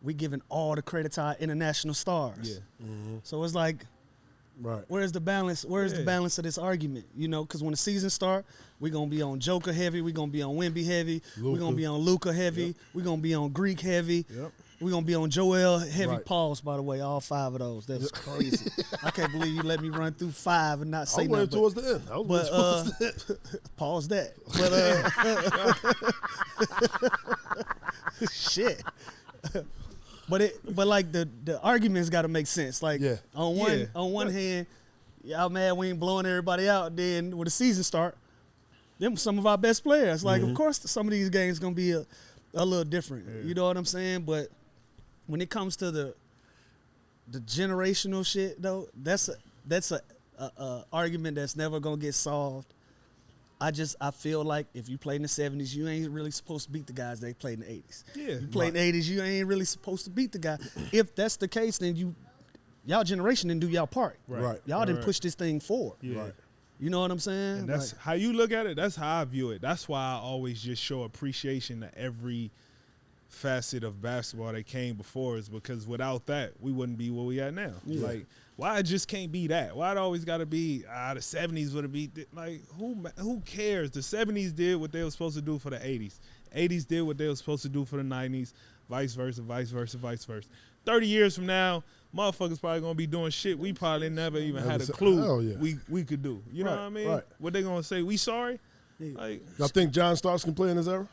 we giving all the credit to our international stars. Yeah. So it's like, Right. where's the balance? Where's the balance of this argument? You know, because when the season start, we're going to be on Joker heavy. We're going to be on Wemby heavy. We're going to be on Luka heavy. Yep. We're going to be on Greek heavy. Yep. We're going to be on Joel heavy. Right. Pause, by the way, all 5 of those. That's crazy. I can't believe you let me run through 5 and not say I went nothing. towards the end. I was towards the end. Pause that. But shit. But like the arguments got to make sense. Like on one hand, y'all mad we ain't blowing everybody out. Then when the season start, them some of our best players. Like of course some of these games gonna be a little different. Yeah. You know what I'm saying? But when it comes to the generational shit though, that's a argument that's never gonna get solved. I feel like if you played in the 70s, you ain't really supposed to beat the guys that played in the 80s. Yeah. You played in the 80s, you ain't really supposed to beat the guy. If that's the case, then y'all generation didn't do y'all part. Right. Y'all didn't push this thing forward. Yeah. Right. You know what I'm saying? And that's how you look at it. That's how I view it. That's why I always just show appreciation to every facet of basketball that came before us, because without that, we wouldn't be where we at now. Yeah. Like, why it just can't be that? Why it always got to be, the 70s would have been, like, who cares? The 70s did what they were supposed to do for the 80s. 80s did what they were supposed to do for the 90s, vice versa, vice versa, vice versa. 30 years from now, motherfuckers probably going to be doing shit we probably never even had a clue we could do. You know what I mean? Right. What they going to say? We sorry? Yeah. Like, Y'all think John Starks can play in this era?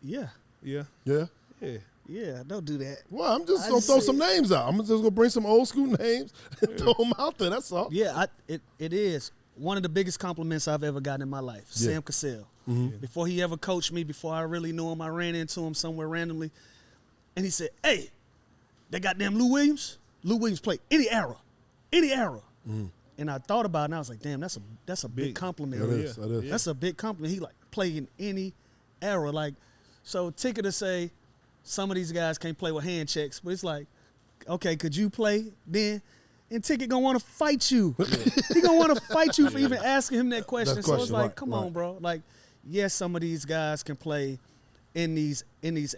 Yeah. yeah. Yeah. Yeah. Yeah, don't do that. Well, I'm just I gonna just throw say- some names out. I'm just gonna bring some old school names and throw them out there. That's all. Yeah, it is one of the biggest compliments I've ever gotten in my life. Yeah. Sam Cassell. Before he ever coached me, before I really knew him, I ran into him somewhere randomly, and he said, "Hey, that goddamn Lou Williams. Lou Williams played any era. And I thought about it, and I was like, damn, that's a big compliment. That is. That's a big compliment. He like played in any era. Like, so Ticket to say some of these guys can't play with hand checks, but it's like, okay, could you play then? And Ticket gonna want to fight you. He gonna want to fight you for even asking him that question. So it's like, come on, bro. Like, yes, some of these guys can play in these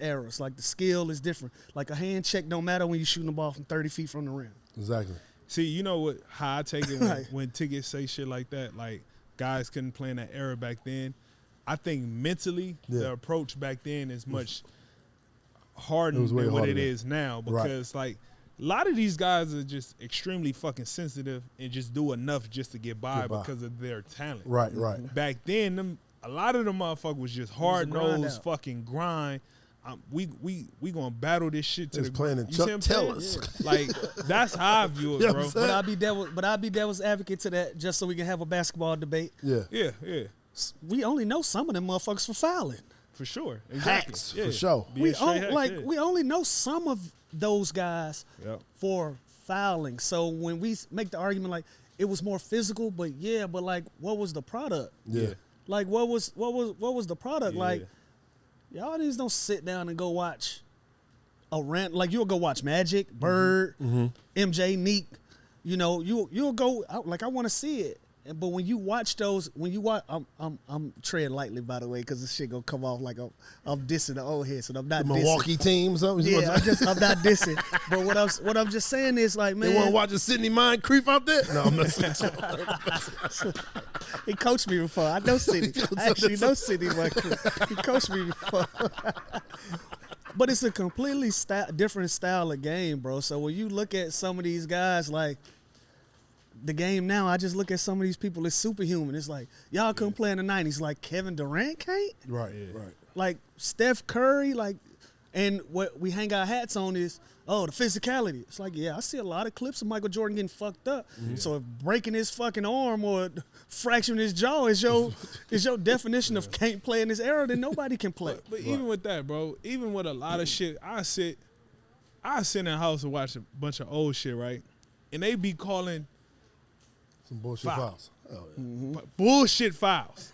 eras. Like, the skill is different. Like, a hand check don't matter when you're shooting the ball from 30 feet from the rim. Exactly. See, you know how I take it when Tickets say shit like that, like guys couldn't play in that era back then. I think mentally the approach back then is much harder than what it is now, because like a lot of these guys are just extremely fucking sensitive and just do enough just to get by because of their talent. Right. Back then, a lot of them motherfuckers was just hard-nosed fucking grind. We gonna battle this shit to the playing in Chuck Taylor's. Yeah. Like, that's how I view it, bro. But I'll be devil's advocate to that, just so we can have a basketball debate. Yeah. We only know some of them motherfuckers for fouling. For sure. Exactly. Hacks, for sure. We only know some of those guys for fouling. So when we make the argument like it was more physical, but like, what was the product? Yeah. Like, what was the product? Yeah. Like, y'all niggas don't sit down and go watch a rant. Like, you'll go watch Magic, Bird, MJ, Neek. You know, you'll go out, like, I want to see it. But when you watch those, I'm treading lightly, by the way, because this shit gonna come off like I'm dissing the old heads, and I'm not the dissing. Milwaukee team, something. Yeah, I'm not dissing. But what I'm just saying is, like, man, they want to watch a Sidney Mind creep out there. No, I'm not saying. He coached me before. I know Sidney. I actually know Sidney Mind creep. He coached me before. But it's a completely different style of game, bro. So when you look at some of these guys, like, the game now, I just look at some of these people as superhuman. It's like, y'all couldn't play in the 90s. Like, Kevin Durant can't? Right. Like, Steph Curry, like, and what we hang our hats on is, the physicality. It's like, I see a lot of clips of Michael Jordan getting fucked up. So if breaking his fucking arm or fracturing his jaw is your definition of can't play in this era, then nobody can play. But even with that, bro, even with a lot of shit, I sit in the house and watch a bunch of old shit, right? And they be calling some bullshit fouls. Oh, yeah. Bullshit fouls.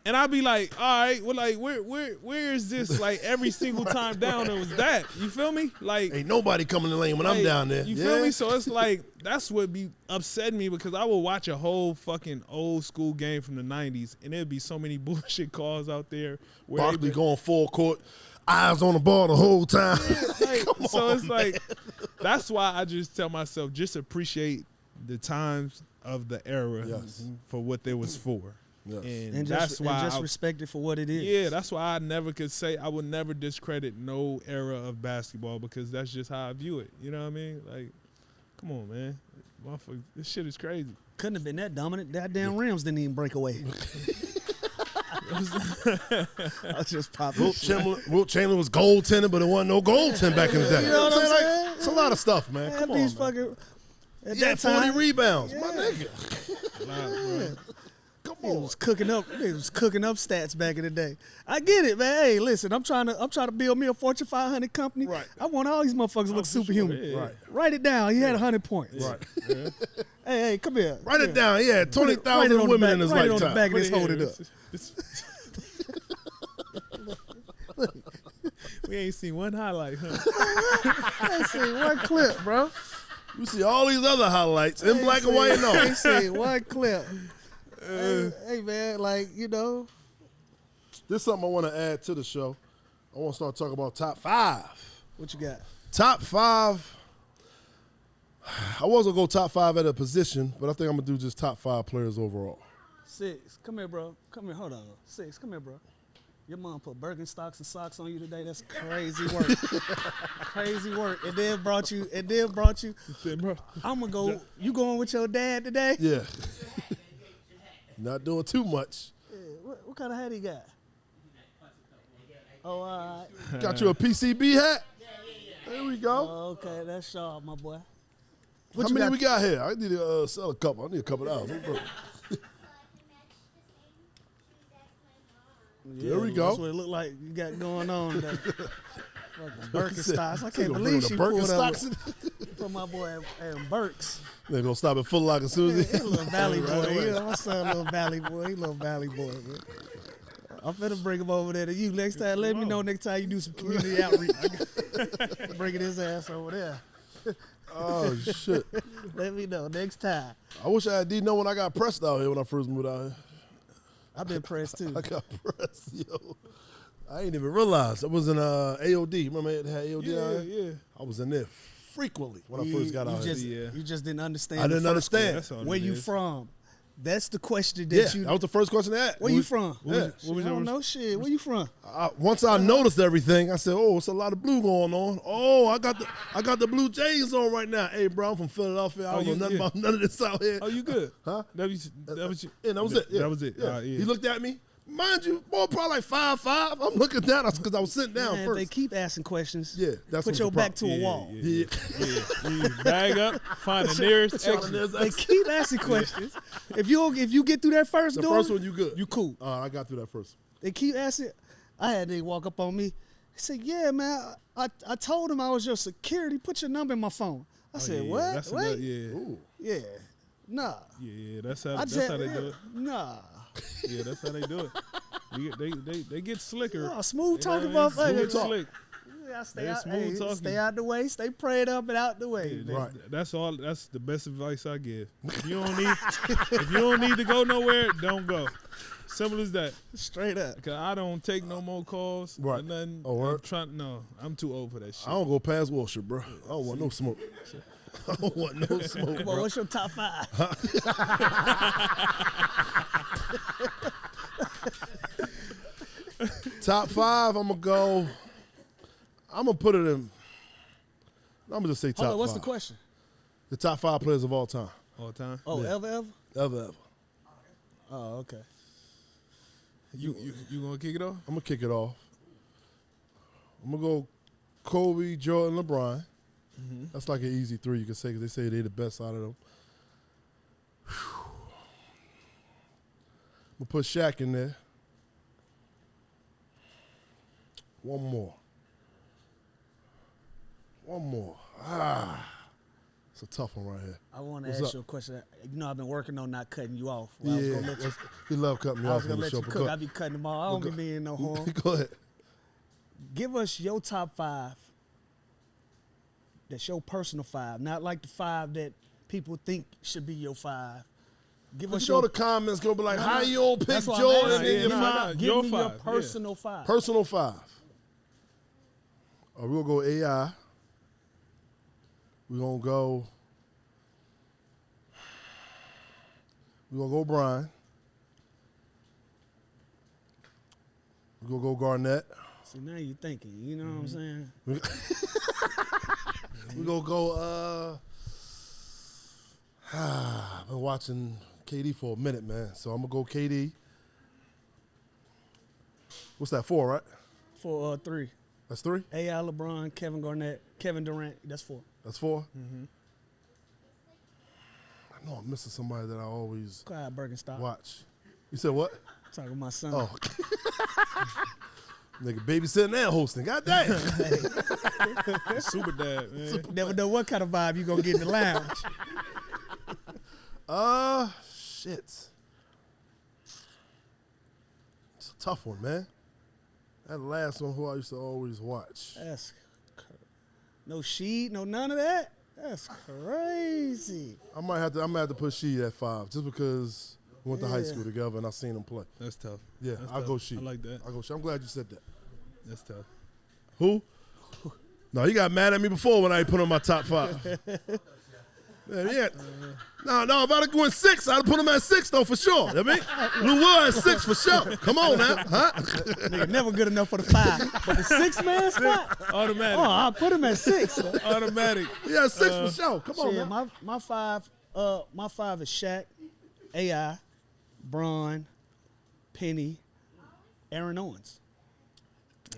And I'd be like, all right, well, like, where is this? Like, every single time down there was that. You feel me? Like, ain't nobody coming in the lane when I'm down there. You feel me? So it's like, that's what be upsetting me, because I will watch a whole fucking old school game from the 90s, and there'd be so many bullshit calls out there. Barkley going full court, eyes on the ball the whole time. Yeah, so it's like, that's why I just tell myself, just appreciate the times of the era for what they was for. Yes. And that's why just respect it for what it is. Yeah, that's why I never could say, I would never discredit no era of basketball, because that's just how I view it. You know what I mean? Like, come on, man. Motherfucker, this shit is crazy. Couldn't have been that dominant. That damn rims didn't even break away. I was just popping. Wilt Chamberlain was goaltending, but it wasn't no goaltending back in the day. You know what I'm saying? Like, it's a lot of stuff, man. Come on, man. Fucking, at that 40 rebounds, my nigga. Come on. It was cooking up stats back in the day. I get it, man. Hey, listen, I'm trying to build me a Fortune 500 company. Right. I want all these motherfuckers to look superhuman. Sure, yeah. Right. Write it down. He had 100 points. Right. Yeah. Hey, come here. Write it down. Yeah, 20,000 women in his lifetime. Write it on the back and just hold it up. We ain't seen one highlight, huh? I ain't seen one clip, bro. You see all these other highlights in black and white and all. I ain't seen one clip. Hey, man, like, you know. This is something I want to add to the show. I want to start talking about top 5. What you got? Top 5. I was going to go top 5 at a position, but I think I'm going to do just top 5 players overall. 6. Come here, bro. Come here. Hold on. 6. Come here, bro. Your mom put Birkenstocks and socks on you today. That's crazy work. Crazy work. It then brought you. I'm going to go. You going with your dad today? Yeah. Not doing too much. Yeah. What kind of hat he got? Oh, all right. Got you a PCB hat? There we go. Oh, okay, that's sharp, my boy. How many we got here? I need to sell a couple. I need a couple of those. Yeah, there we go. That's what it looked like you got going on. Birkenstocks. I can't believe she pulled up for my boy and Burks. They're going to stop at Foot Locker Susie. He's a little valley boy. You know, my son a little valley boy. He a little valley boy, man. I'm finna bring him over there to you next time. Let me know next time you do some community outreach. Bringing his ass over there. Oh, shit. Let me know next time. I wish I did know when I got pressed out here when I first moved out here. I've been pressed too. I got pressed, yo. I ain't even realized. I was in AOD. Remember they had AOD out here? Yeah. I was in there frequently when I first got out here. You just didn't understand. I didn't understand. That's all Where it you is. from? That's the question Yeah, that you. that was the first question they asked. Where you from? Yeah. I don't know shit. Where you from? Once I noticed everything, I said, "Oh, it's a lot of blue going on. Oh, I got the Blue Jays on right now. Hey, bro, I'm from Philadelphia. I don't know nothing about none of this out here. Oh, you good? Huh? That was you. Yeah, that was it. Yeah. That was it. Yeah. Yeah. He looked at me. Mind you, boy, probably like 5'5". I'm looking down because I was sitting down Man, first. they keep asking questions. Yeah, that's Put what's your the back problem. to a wall. Yeah. You bag up, find the nearest exit. They keep asking questions. If you get through that first The door, first one, you good. you cool. I got through that first. They keep asking. I had they walk up on me. He said, "Yeah, man. I told him I was your security. Put your number in my phone." I said, Yeah, "What? that's Wait, another- yeah. Ooh. yeah, nah." Yeah, that's how I they said, do it. Nah. Yeah, that's how they do it. They get slicker. Oh, smooth talking You know what I mean? motherfucker. Smooth slick. Yeah, stay They out, smooth talking. stay out the way. Stay prayed up and out the way. Yeah, Right. That's all. That's the best advice I give. If you don't need to go nowhere, don't go. Simple as that. Straight up. Cause I don't take no more calls. Right. Or nothing. Oh, word? I'm too old for that shit. I don't go past Wilshire, bro. I don't want no smoke. I don't want no smoke, Come on, bro. what's your top 5? Top 5, I'm going to put it in. I'm going to just say top Hold on, what's 5. the question? The top 5 players of all time. All the time. Oh, Yeah. ever? Ever. Oh, okay. You gonna kick it off? I'm going to kick it off. I'm going to go Kobe, Jordan, LeBron. That's like an easy 3 you can say because they say they're the best out of them. I'm going to put Shaq in there. One more. It's a tough one right here. I want to What's ask up? you a question. You know, I've been working on not cutting you off. Well, I was gonna let you, he love cutting me I off was on gonna the let show. you but cook. go- I be cutting them all. I don't be meaning no harm. Go ahead. Give us your top 5. That's your personal 5, not like the 5 that people think should be your 5. Give But us you know your the comments gonna be like, how you all pick That's what I'm Jordan asking. in your Yeah, 5? Give Your me your 5, yeah. personal 5. Personal 5. We're gonna go AI. We're gonna go Brian. We're gonna go Garnett. See, now you're thinking. You know what I'm saying? We're gonna go I've been watching KD for a minute, man. So I'm gonna go KD. What's that, 4, right? For 3. That's 3? AI, LeBron, Kevin Garnett, Kevin Durant. That's 4. That's 4? I know I'm missing somebody that I always Clyde Birkenstock. watch. You said what? Talking to my son. Oh. Nigga babysitting and hosting. God damn. Super dad, man. Never know what kind of vibe you gonna get in the lounge. Shit. It's a tough one, man. That last one who I used to always watch. That's no sheet, no none of that. That's crazy. I'm gonna have to put Sheed at 5 just because we went to high Yeah. school together and I seen him play. That's tough. Yeah, That's I'll tough. go Sheed. I like that. I'll go Sheed. I'm glad you said that. That's tough. Who? No, he got mad at me before when I put him in my top 5. Yeah. No, if I'd have gone 6, I'd have put him at 6 though for sure. You know what I mean? Lou Will at 6 for sure. Come on now, huh? Nigga never good enough for the 5. But the 6-man spot? Automatic. Oh, I'll put him at 6. Automatic. Yeah, 6 for sure. Come on, Shit, man. my 5 is Shaq, AI, Bron, Penny, Aaron Owens.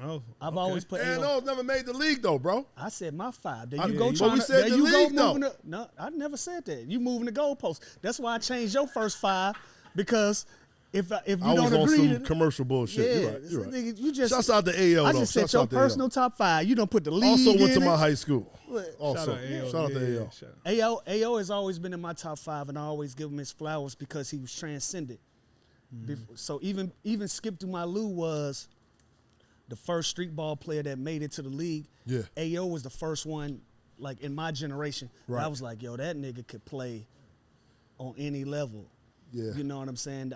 Oh, I've okay. always put Aaron AO. Owens never made the league though, bro. I said my 5. There I- you go but trying we to. said There the you go league, though. moving. No, I never said that. You moving the goalpost. That's why I changed your first 5 because if you I was don't on agree, some to, commercial bullshit. yeah, You're right. You're right. nigga, you just. Shouts out to AO I though. just said Shouts your out to personal top 5. You don't put the league. Also went to in my it. high school. What? Also, shout out to AO. Shout out. AO has always been in my top 5, and I always give him his flowers because he was transcendent. So even Skip Dumalou was the first street ball player that made it to the league. Yeah. AO was the first one, like in my generation. Right. I was like, yo, that nigga could play on any level. Yeah. You know what I'm saying?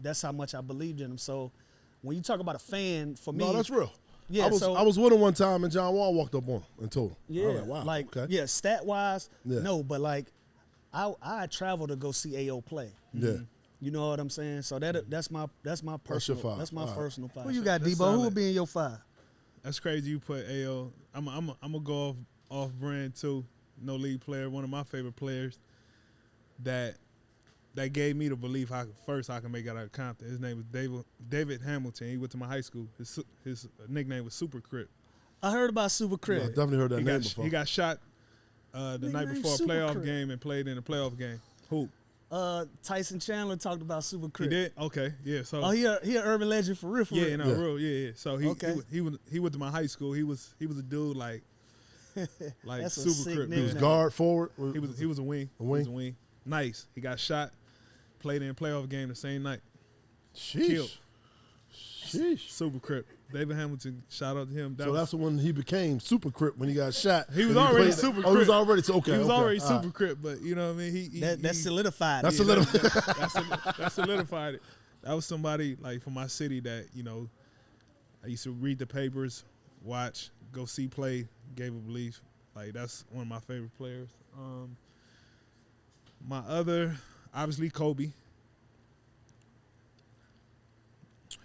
That's how much I believed in him. So when you talk about a fan, for me, No, that's real. Yeah, I was with him one time, and John Wall walked up on him and told him. Yeah, I was like, wow. Okay. Yeah, stat wise, Yeah. no, but like I traveled to go see AO play. Yeah. You know what I'm saying? So that's my personal five. That's my All right. personal five. Who That's- you got, that's Debo? Who solid. would be in your five? That's crazy. You put AO. I'm gonna go off brand too. No league player. One of my favorite players. That gave me the belief I can make it out of Compton. His name was David Hamilton. He went to my high school. His nickname was Super Crip. I heard about Super I Crip. definitely heard that name before. He got shot the Nigga night named before a Super playoff Crip. game and played in a playoff game. Who? Tyson Chandler talked about Super He Crip. did? Okay, yeah. So Oh, he a urban legend for real. For yeah, real. no, real, yeah. So Okay. he went to my high school. He was a dude like That's a Super sick Crip. He was nickname. guard, forward. He was a wing. A He wing? was a wing. Nice. He got shot. Played in a playoff game the same night. Sheesh. Killed. Sheesh. Super Crip. David Hamilton. Shout out to him. So that's when he became Super Crip when he got shot. He was And already played- Super Oh, he was Crip. already okay. He was okay. already All Super right. Crip, but you know what I mean. That's solidified. That's it. a little. That solidified it. That was somebody like from my city that I used to read the papers, watch, go see play, gave a belief. Like that's one of my favorite players. My other, obviously Kobe.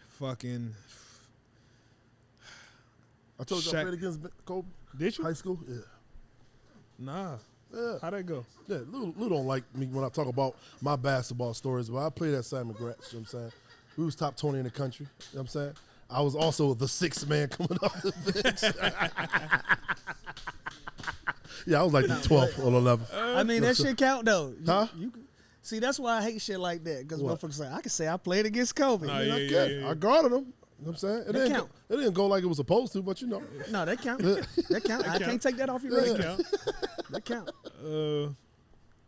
Fucking. I told you I Shaq. played against Kobe. Did you? High school? Yeah. Nah. Yeah. How'd that go? Yeah, Lou don't like me when I talk about my basketball stories, but I played at Simon Gratz, you know what I'm saying? We was top 20 in the country, you know what I'm saying? I was also the sixth man coming off the bench. Yeah, I was like the 12th or 11th. I mean, that shit count though. Huh? See, that's why I hate shit like that. Because What? motherfuckers say, I can say I played against Kobe. Oh, I mean, I yeah, get yeah. I guarded him. You know what I'm saying? That count. It didn't go like it was supposed to, but you know. No, that count. That count. I can't take that off your Yeah. resume. Count. That count.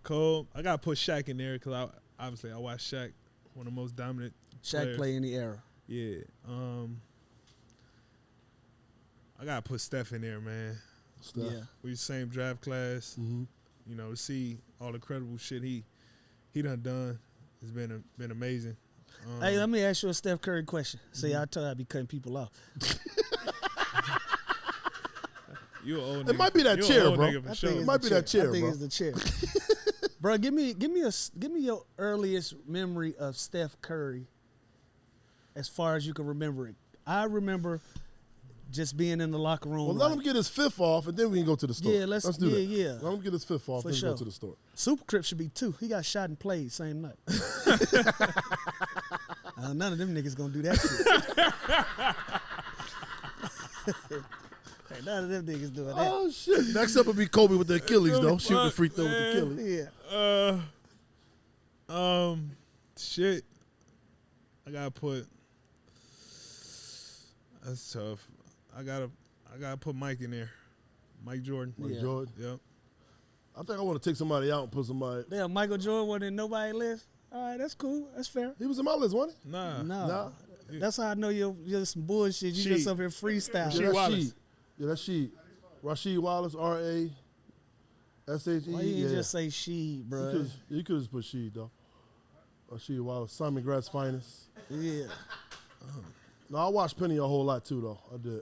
Cole. I gotta put Shaq in there because I watched Shaq, one of the most dominant. Shaq players. play in the era. Yeah. I gotta put Steph in there, man. Stuff. Yeah. We the same draft class. Mm-hmm. You know, to see all the credible shit he done has been amazing. Hey, let me ask you a Steph Curry question. See, I told you I be cutting people off. You an old It nigga. might be that You an chair, old bro. nigga for I sure. think It it's might the be that chair, I think bro. it's the chair. Bro, give me your earliest memory of Steph Curry as far as you can remember it. I remember just being in the locker room. Well, let like, him get his fifth off, and then we can go to the store. Yeah, let's do that. yeah. Let him get his fifth off, For then we sure. go to the store. Super Crip should be 2. He got shot and played same night. None of them niggas gonna do that shit. Hey, none of them niggas doing that. Oh, shit. Next up will be Kobe with the Achilles, though. Shooting the free throw with the Achilles. Yeah. Shit. I gotta put. That's tough. I gotta put Mike in there. Mike Jordan. Mike Yeah. Jordan. Yep. I think I want to take somebody out and put somebody. Damn, Michael Jordan wasn't in nobody's list. All right, that's cool. That's fair. He was in my list, wasn't he? Nah. No. Nah. That's how I know you're some bullshit. You just She. up here freestyle. She. Yeah, that's Wallace. she. Yeah, that's she. Rasheed Wallace, R-A-S-H-E. Why you yeah. ain't just say she, bro? You could just put she, though. Rasheed Wallace, Simon Gratz finest. Yeah. No, I watched Penny a whole lot, too, though. I did.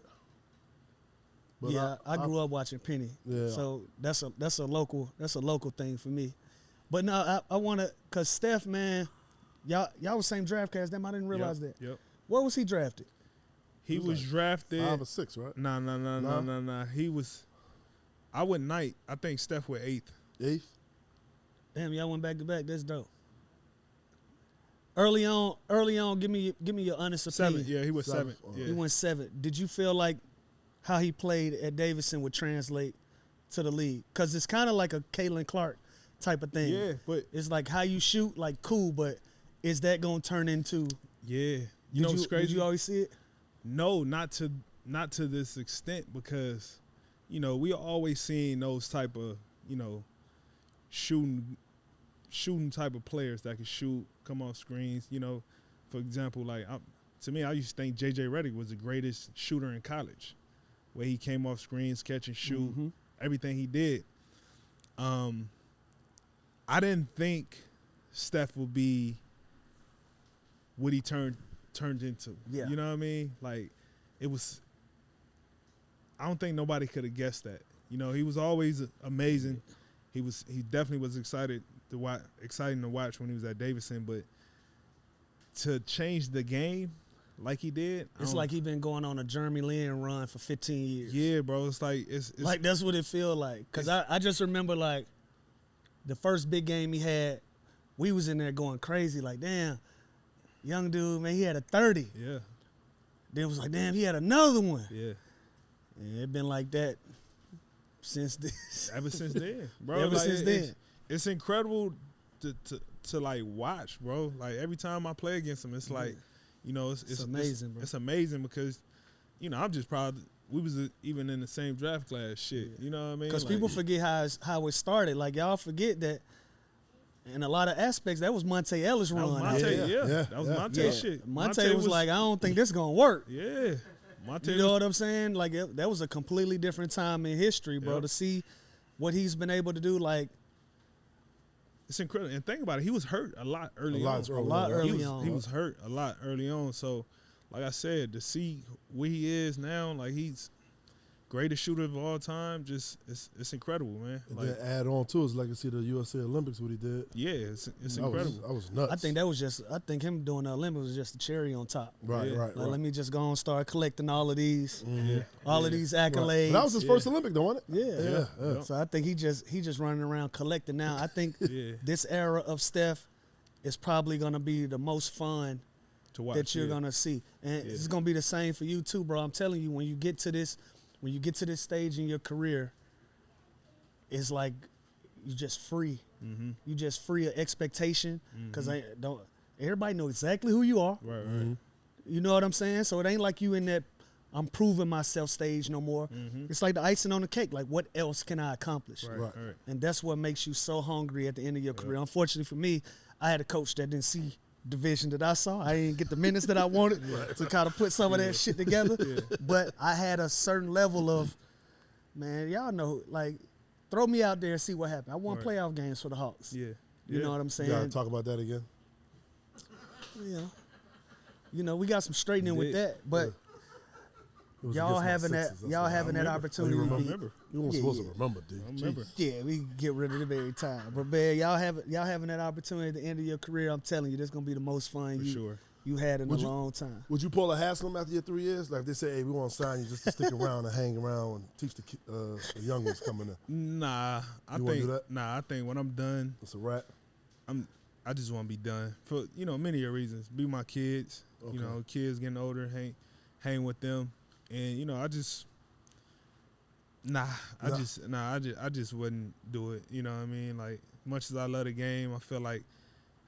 But Yeah, I grew up watching Penny. Yeah. So that's a local thing for me. But no, I wanna cause Steph, man, y'all was same draft class. Damn, I didn't realize Yep. that. Yep. Where was he drafted? He was like drafted. 5 or 6, right? Nah. He was. I went 9th. I think Steph went 8th. 8th? Damn, y'all went back to back. That's dope. Early on, give me your honest opinion. 7th. Yeah, he was 7th. Seventh. Yeah. He went 7. Did you feel like how he played at Davidson would translate to the league? Because it's kind of like a Caitlin Clark type of thing. Yeah, but It's like how you shoot, like cool, but is that going to turn into yeah, you know what's crazy? Did you always see it? No, not to this extent because, we always seeing those type of, shooting type of players that can shoot, come off screens, for example, like to me, I used to think J.J. Redick was the greatest shooter in college, where he came off screens, catch and shoot, everything he did. I didn't think Steph would be what he turned into. Yeah. You know what I mean? Like, it was – I don't think nobody could have guessed that. You know, he was always amazing. He definitely was exciting to watch when he was at Davidson, but to change the game like he did. It's like he been going on a Jeremy Lin run for 15 years. Yeah, bro. It's like it's like that's what it feel like. Because I just remember, like, the first big game he had, we was in there going crazy. Like, damn, young dude, man, he had a 30. Yeah. Then it was like, damn, he had another one. Yeah. And it been like that since this. Ever since then, bro. Ever like, since then. It's incredible to like watch, bro. Like, every time I play against him, it's like, you know, it's amazing, bro. It's amazing because, you know, I'm just proud we was even in the same draft class. Shit, you know what I mean? Because like, people forget how it started. Like, y'all forget that in a lot of aspects, that was Monte Ellis' run. That was Monte shit. Monte was like, I don't think this is going to work. Yeah. Monte, you know what I'm saying? Like, that was a completely different time in history, bro, to see what he's been able to do. Like, it's incredible. And think about it, he was hurt a lot early on. He was hurt a lot early on. So, like I said, to see where he is now, like, he's greatest shooter of all time, just it's incredible, man. And like, then add on to his legacy the USA Olympics, what he did. Yeah, it's incredible. I was nuts. I think him doing the Olympics was just the cherry on top. Right. Let me just go and start collecting all of these, all of these accolades. Right. But that was his first Olympic, though, wasn't it? Yeah. So I think he just running around collecting now. I think this era of Steph is probably gonna be the most fun to watch, that you're gonna see, and it's gonna be the same for you too, bro. I'm telling you, when you get to this stage in your career, it's like you just free. You just free of expectation because everybody know exactly who you are. Right. You know what I'm saying? So it ain't like you in that I'm proving myself stage no more. It's like the icing on the cake. Like, what else can I accomplish? Right. And that's what makes you so hungry at the end of your career. Unfortunately for me, I had a coach that didn't see the vision that I saw. I didn't get the minutes that I wanted to kind of put some of that shit together. But I had a certain level of, man, y'all know, like, throw me out there and see what happens. I won playoff games for the Hawks. You know what I'm saying? You got to talk about that again? You know, we got some straightening with that, but y'all having that opportunity. You weren't supposed to remember, dude. I remember. Yeah, we can get rid of it every time. But man, y'all having that opportunity at the end of your career. I'm telling you, this is gonna be the most fun you had in a long time. Would you pull a Haslam after your 3 years? Like, if they say, hey, we want to sign you just to stick around and hang around and teach the young ones coming in. Nah, I think when I'm done, it's a wrap. I just want to be done for many reasons. Be my kids. Okay. You know, kids getting older, hang with them. And I just wouldn't do it. You know what I mean? Like, much as I love the game, I feel like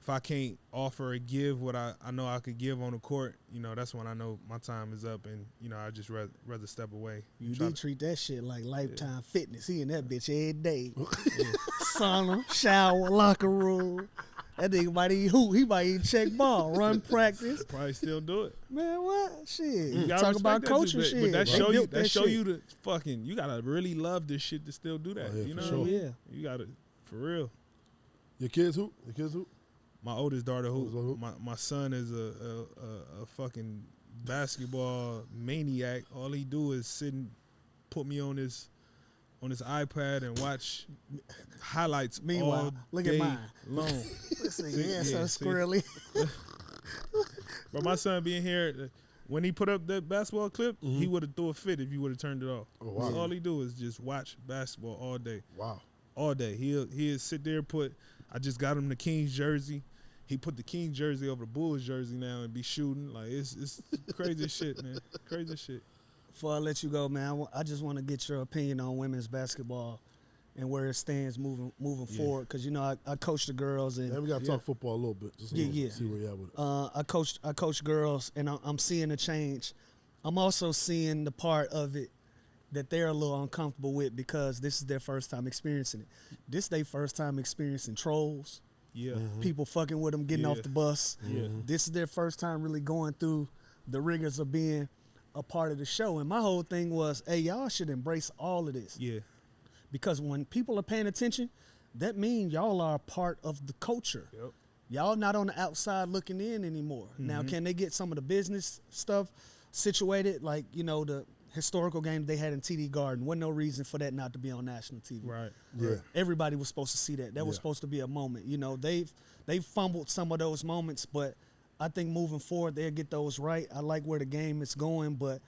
if I can't offer or give what I know I could give on the court, that's when I know my time is up, and I just rather step away. You do treat that shit like Lifetime Fitness. He in that bitch every day. Sauna, shower, locker room. That nigga might even hoop. He might even check ball, run practice. Probably still do it. Man, what? Shit. You talk about coaching shit. But that show you the fucking, you got to really love this shit to still do that. You know what I mean? You got to, for real. Your kids hoop? My oldest daughter hoop. My son is a fucking basketball maniac. All he do is sit and put me on his iPad and watch highlights. Meanwhile, look at mine. Long. This nigga, so squirrely. But my son being here, when he put up that basketball clip, he would have threw a fit if you would have turned it off. Oh, wow. All he do is just watch basketball all day. Wow. All day. He'll sit there, I just got him the Kings jersey. He put the Kings jersey over the Bulls jersey now and be shooting. Like, it's crazy shit, man. Crazy shit. Before I let you go, man, I just want to get your opinion on women's basketball and where it stands moving forward. Because, I coach the girls. And we got to talk football a little bit. Just see where you're at with it. I coach girls, and I'm seeing a change. I'm also seeing the part of it that they're a little uncomfortable with because this is their first time experiencing it. This is their first time experiencing trolls. Yeah. People fucking with them, getting off the bus. Yeah. This is their first time really going through the rigors of being a part of the show. And my whole thing was, hey, y'all should embrace all of this. Yeah. Because when people are paying attention, that means y'all are a part of the culture. Yep. Y'all not on the outside looking in anymore. Now, can they get some of the business stuff situated? Like, you know, the historical game they had in TD Garden. Wasn't no reason for that not to be on national TV. Right. Yeah. Everybody was supposed to see that. That was supposed to be a moment. You know, they've fumbled some of those moments, but I think moving forward they'll get those right. I like where the game is going, but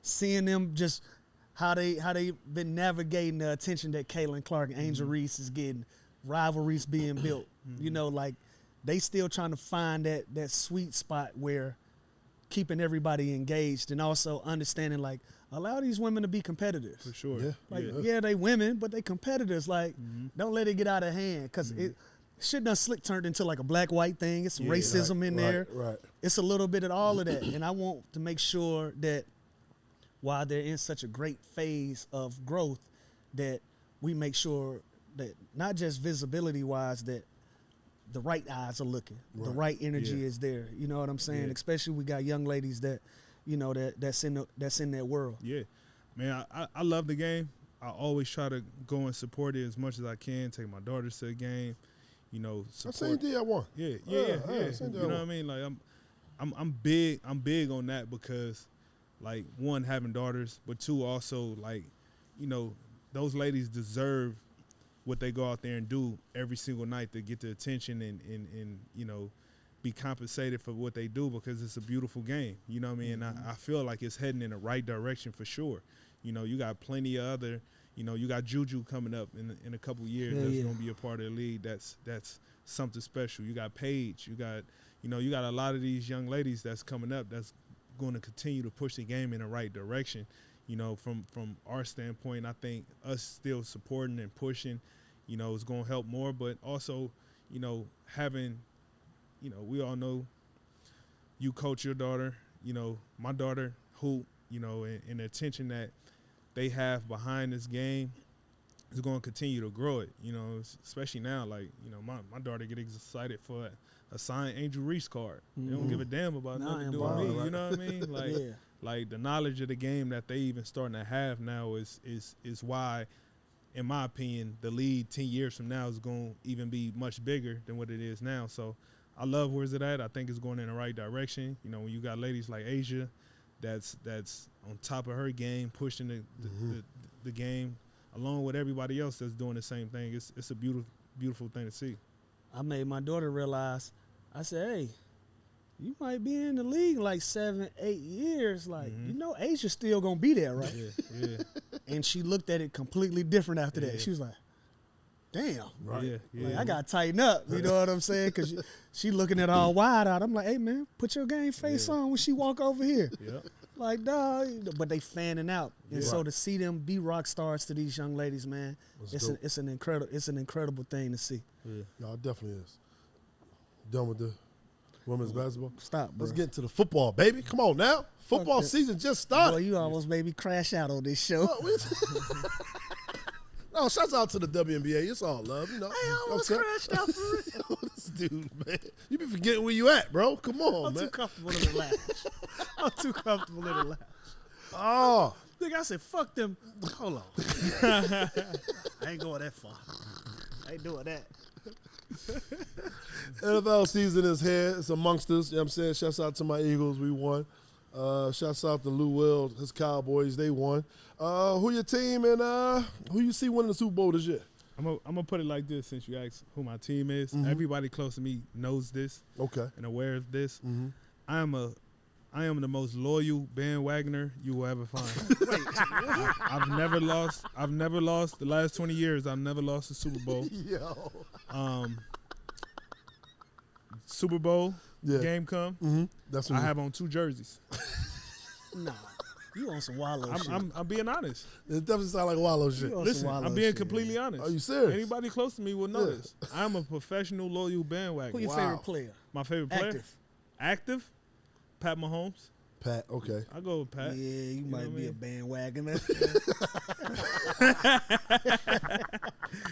seeing them just how they been navigating the attention that Caitlin Clark and Angel Reese is getting, rivalries being built. You know, like they still trying to find that sweet spot where keeping everybody engaged and also understanding, like, allow these women to be competitors. For sure. Yeah. Like, yeah, they women, but they competitors. Like, don't let it get out of hand, because it shit done slick turned into like a black-white thing. It's racism in there. Right. It's a little bit of all of that. And I want to make sure that while they're in such a great phase of growth, that we make sure that not just visibility-wise, that the right eyes are looking, the right energy is there. You know what I'm saying? Yeah. Especially we got young ladies that, you know, that's in that world. Yeah. Man, I love the game. I always try to go and support it as much as I can, take my daughters to the game, you know, support. I seen D at one. Yeah. seen D You know what I mean? Like I'm big on that, because like, one, having daughters, but two, also, like, you know, those ladies deserve what they go out there and do every single night to get the attention and you know, be compensated for what they do, because it's a beautiful game. You know what I mean? And I feel like it's heading in the right direction for sure. You know, you got plenty of other, you know, you got Juju coming up in a couple years that's going to be a part of the league. That's something special. You got Paige. You got a lot of these young ladies that's coming up that's going to continue to push the game in the right direction. You know, from our standpoint, I think us still supporting and pushing, you know, is going to help more. But also, you know, having, you know, we all know you coach your daughter, you know, my daughter hoop, you know, and the attention that they have behind this game is going to continue to grow it, you know, especially now. Like, you know, my daughter get excited for a signed Angel Reese card. They don't give a damn about nothing to do with me, you know what I mean? Like, like the knowledge of the game that they even starting to have now is why, in my opinion, the league 10 years from now is going to even be much bigger than what it is now. So I love where's it at. I think it's going in the right direction. You know, when you got ladies like Asia that's on top of her game, pushing the game along with everybody else that's doing the same thing. It's a beautiful thing to see. I made my daughter realize, I said, hey, you might be in the league like 7-8 years. Like, you know, Asia's still going to be there, right? Yeah. And she looked at it completely different after that. She was like, damn. Right. Yeah. Like, I got to tighten up. You know what I'm saying? Because she looking at all wide out. I'm like, hey, man, put your game face on when she walk over here. Yep. Like, dog. But they fanning out. And so to see them be rock stars to these young ladies, man, it's an incredible thing to see. Yeah. No, it definitely is. Done with the women's basketball. Stop, bro. Let's get into the football, baby. Come on now. Football season just started. Boy, you almost made me crash out on this show. No, shouts out to the WNBA. It's all love, you know. I almost crashed out for real. This dude, man. You be forgetting where you at, bro. Come on, I'm man. too comfortable in the lounge. I'm too comfortable in the lounge. Oh. Nigga, I said, fuck them. Hold on. I ain't going that far. I ain't doing that. NFL season is here. It's amongst us. You know what I'm saying? Shouts out to my Eagles. We won. Shouts out to Lou Will, his Cowboys. They won. Who your team and who you see winning the Super Bowl this year? I'm gonna put it like this, since you asked who my team is. Everybody close to me knows this. Okay. And aware of this. I am the most loyal bandwagoner you will ever find. Wait, what? I've never lost. The last 20 years, I've never lost a Super Bowl. Yo. Super Bowl game come. That's what I have on 2 jerseys. Nah, you on some wallow shit. I'm being honest. It definitely sound like wallow shit. You on Listen, some wallow I'm being shit, completely man. honest. Are you serious? Anybody close to me will know this. I'm a professional loyal bandwagon. Who your favorite player? My favorite player? Active? Pat Mahomes. Pat, okay. I go with Pat. Yeah, you might be a bandwagoner.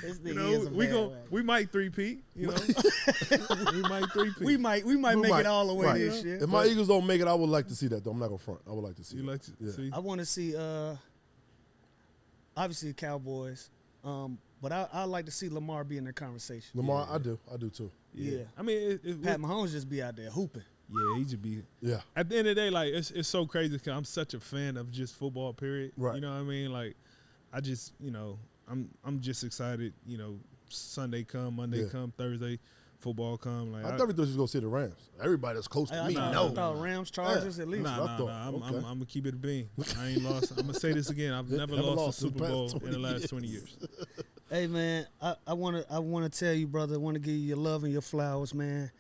This You nigga know, is a bad way. we might three-peat, you know. we might three-peat. We might make it all the way Right. this year. If my Eagles don't make it, I would like to see that, though. I'm not going to front. I would like to see You it. like to see? I want to see, obviously, the Cowboys. But I like to see Lamar be in the conversation. Lamar, I do too. Yeah. I mean, Pat Mahomes just be out there hooping. yeah, he should be. Yeah. At the end of the day, like it's so crazy because I'm such a fan of just football. Period. Right. You know what I mean? Like, I just I'm just excited. You know, Sunday come, Monday come, Thursday, football come. Like I thought we was going to see the Rams. Everybody that's close to me, I no. thought Rams, Chargers at least. Nah. I'm gonna keep it a bean. I ain't lost. I'm gonna say this again. I've never lost a Super Bowl in the last 20 years. Hey man, I wanna tell you, brother. I wanna give you your love and your flowers, man.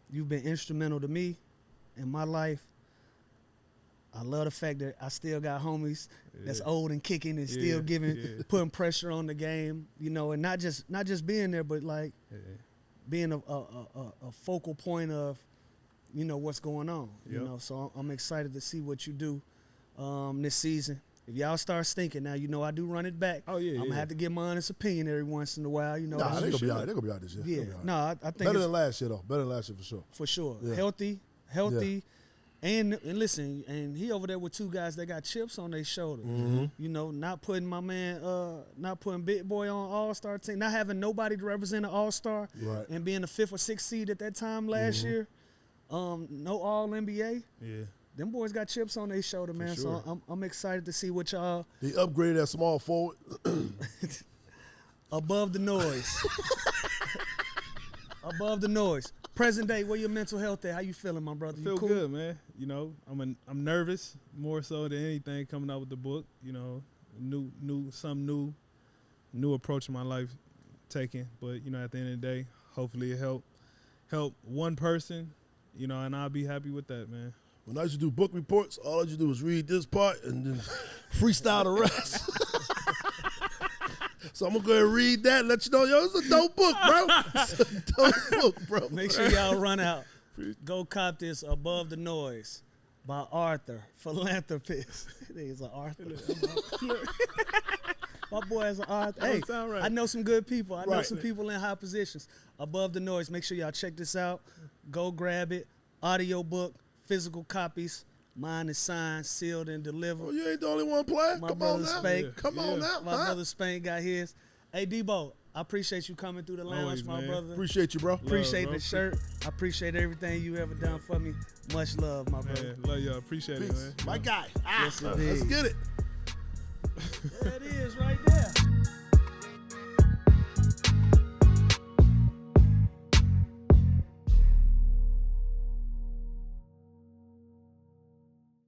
You've been instrumental to me in my life. I love the fact that I still got homies that's old and kicking and still putting pressure on the game, you know, and not just being there, but like being a focal point of, you know, what's going on. You know, so I'm excited to see what you do this season. If y'all start stinking now, you know I do run it back. Oh yeah, I'm gonna have to give my honest opinion every once in a while. You know, Nah, they're gonna be all right. They're gonna be all right this year. Yeah, no, I think better than last year though. Better than last year for sure. For sure, Yeah. healthy, and listen, and he over there with two guys that got chips on their shoulder. Mm-hmm. You know, not putting my man, not putting Big Boy on All-Star team, not having nobody to represent an All-Star, Right. and being the 5th or 6th seed at that time last year. No All-NBA. Yeah. Them boys got chips on their shoulder, man. sure. So I'm excited to see what y'all He upgraded that small forward. above the noise. Above the noise. Present day, where your mental health at? How you feeling, my brother? I feel you cool? good, man. You know, I'm nervous more so than anything coming out with the book. You know, new approach in my life taking. But you know, at the end of the day, hopefully it help one person. You know, and I'll be happy with that, man. When I used to do book reports, all I used to do was read this part and then freestyle the rest. So I'm going to go ahead and read that and let you know, yo, it's a dope book, bro. It's a dope book, bro. Make sure y'all run out. Go cop this Above the Noise by Arthur, philanthropist. He's an Arthur. My boy is an Arthur. Hey, sound right. I know some good people. I know Right. some people in high positions. Above the Noise. Make sure y'all check this out. Go grab it. Audio book, physical copies. Mine is signed, sealed, and delivered. Oh, you ain't the only one playing. My Come brother on now. Spank. Come on now. My brother Spain got his. Hey, Debo, I appreciate you coming through the lounge, Always, my man. brother. Appreciate you, bro. Appreciate bro. the shirt. I appreciate everything you ever done for me. Much love, my brother. Man, love y'all. Appreciate it, Peace. man. My guy. Yes, indeed. Let's get it. There it is.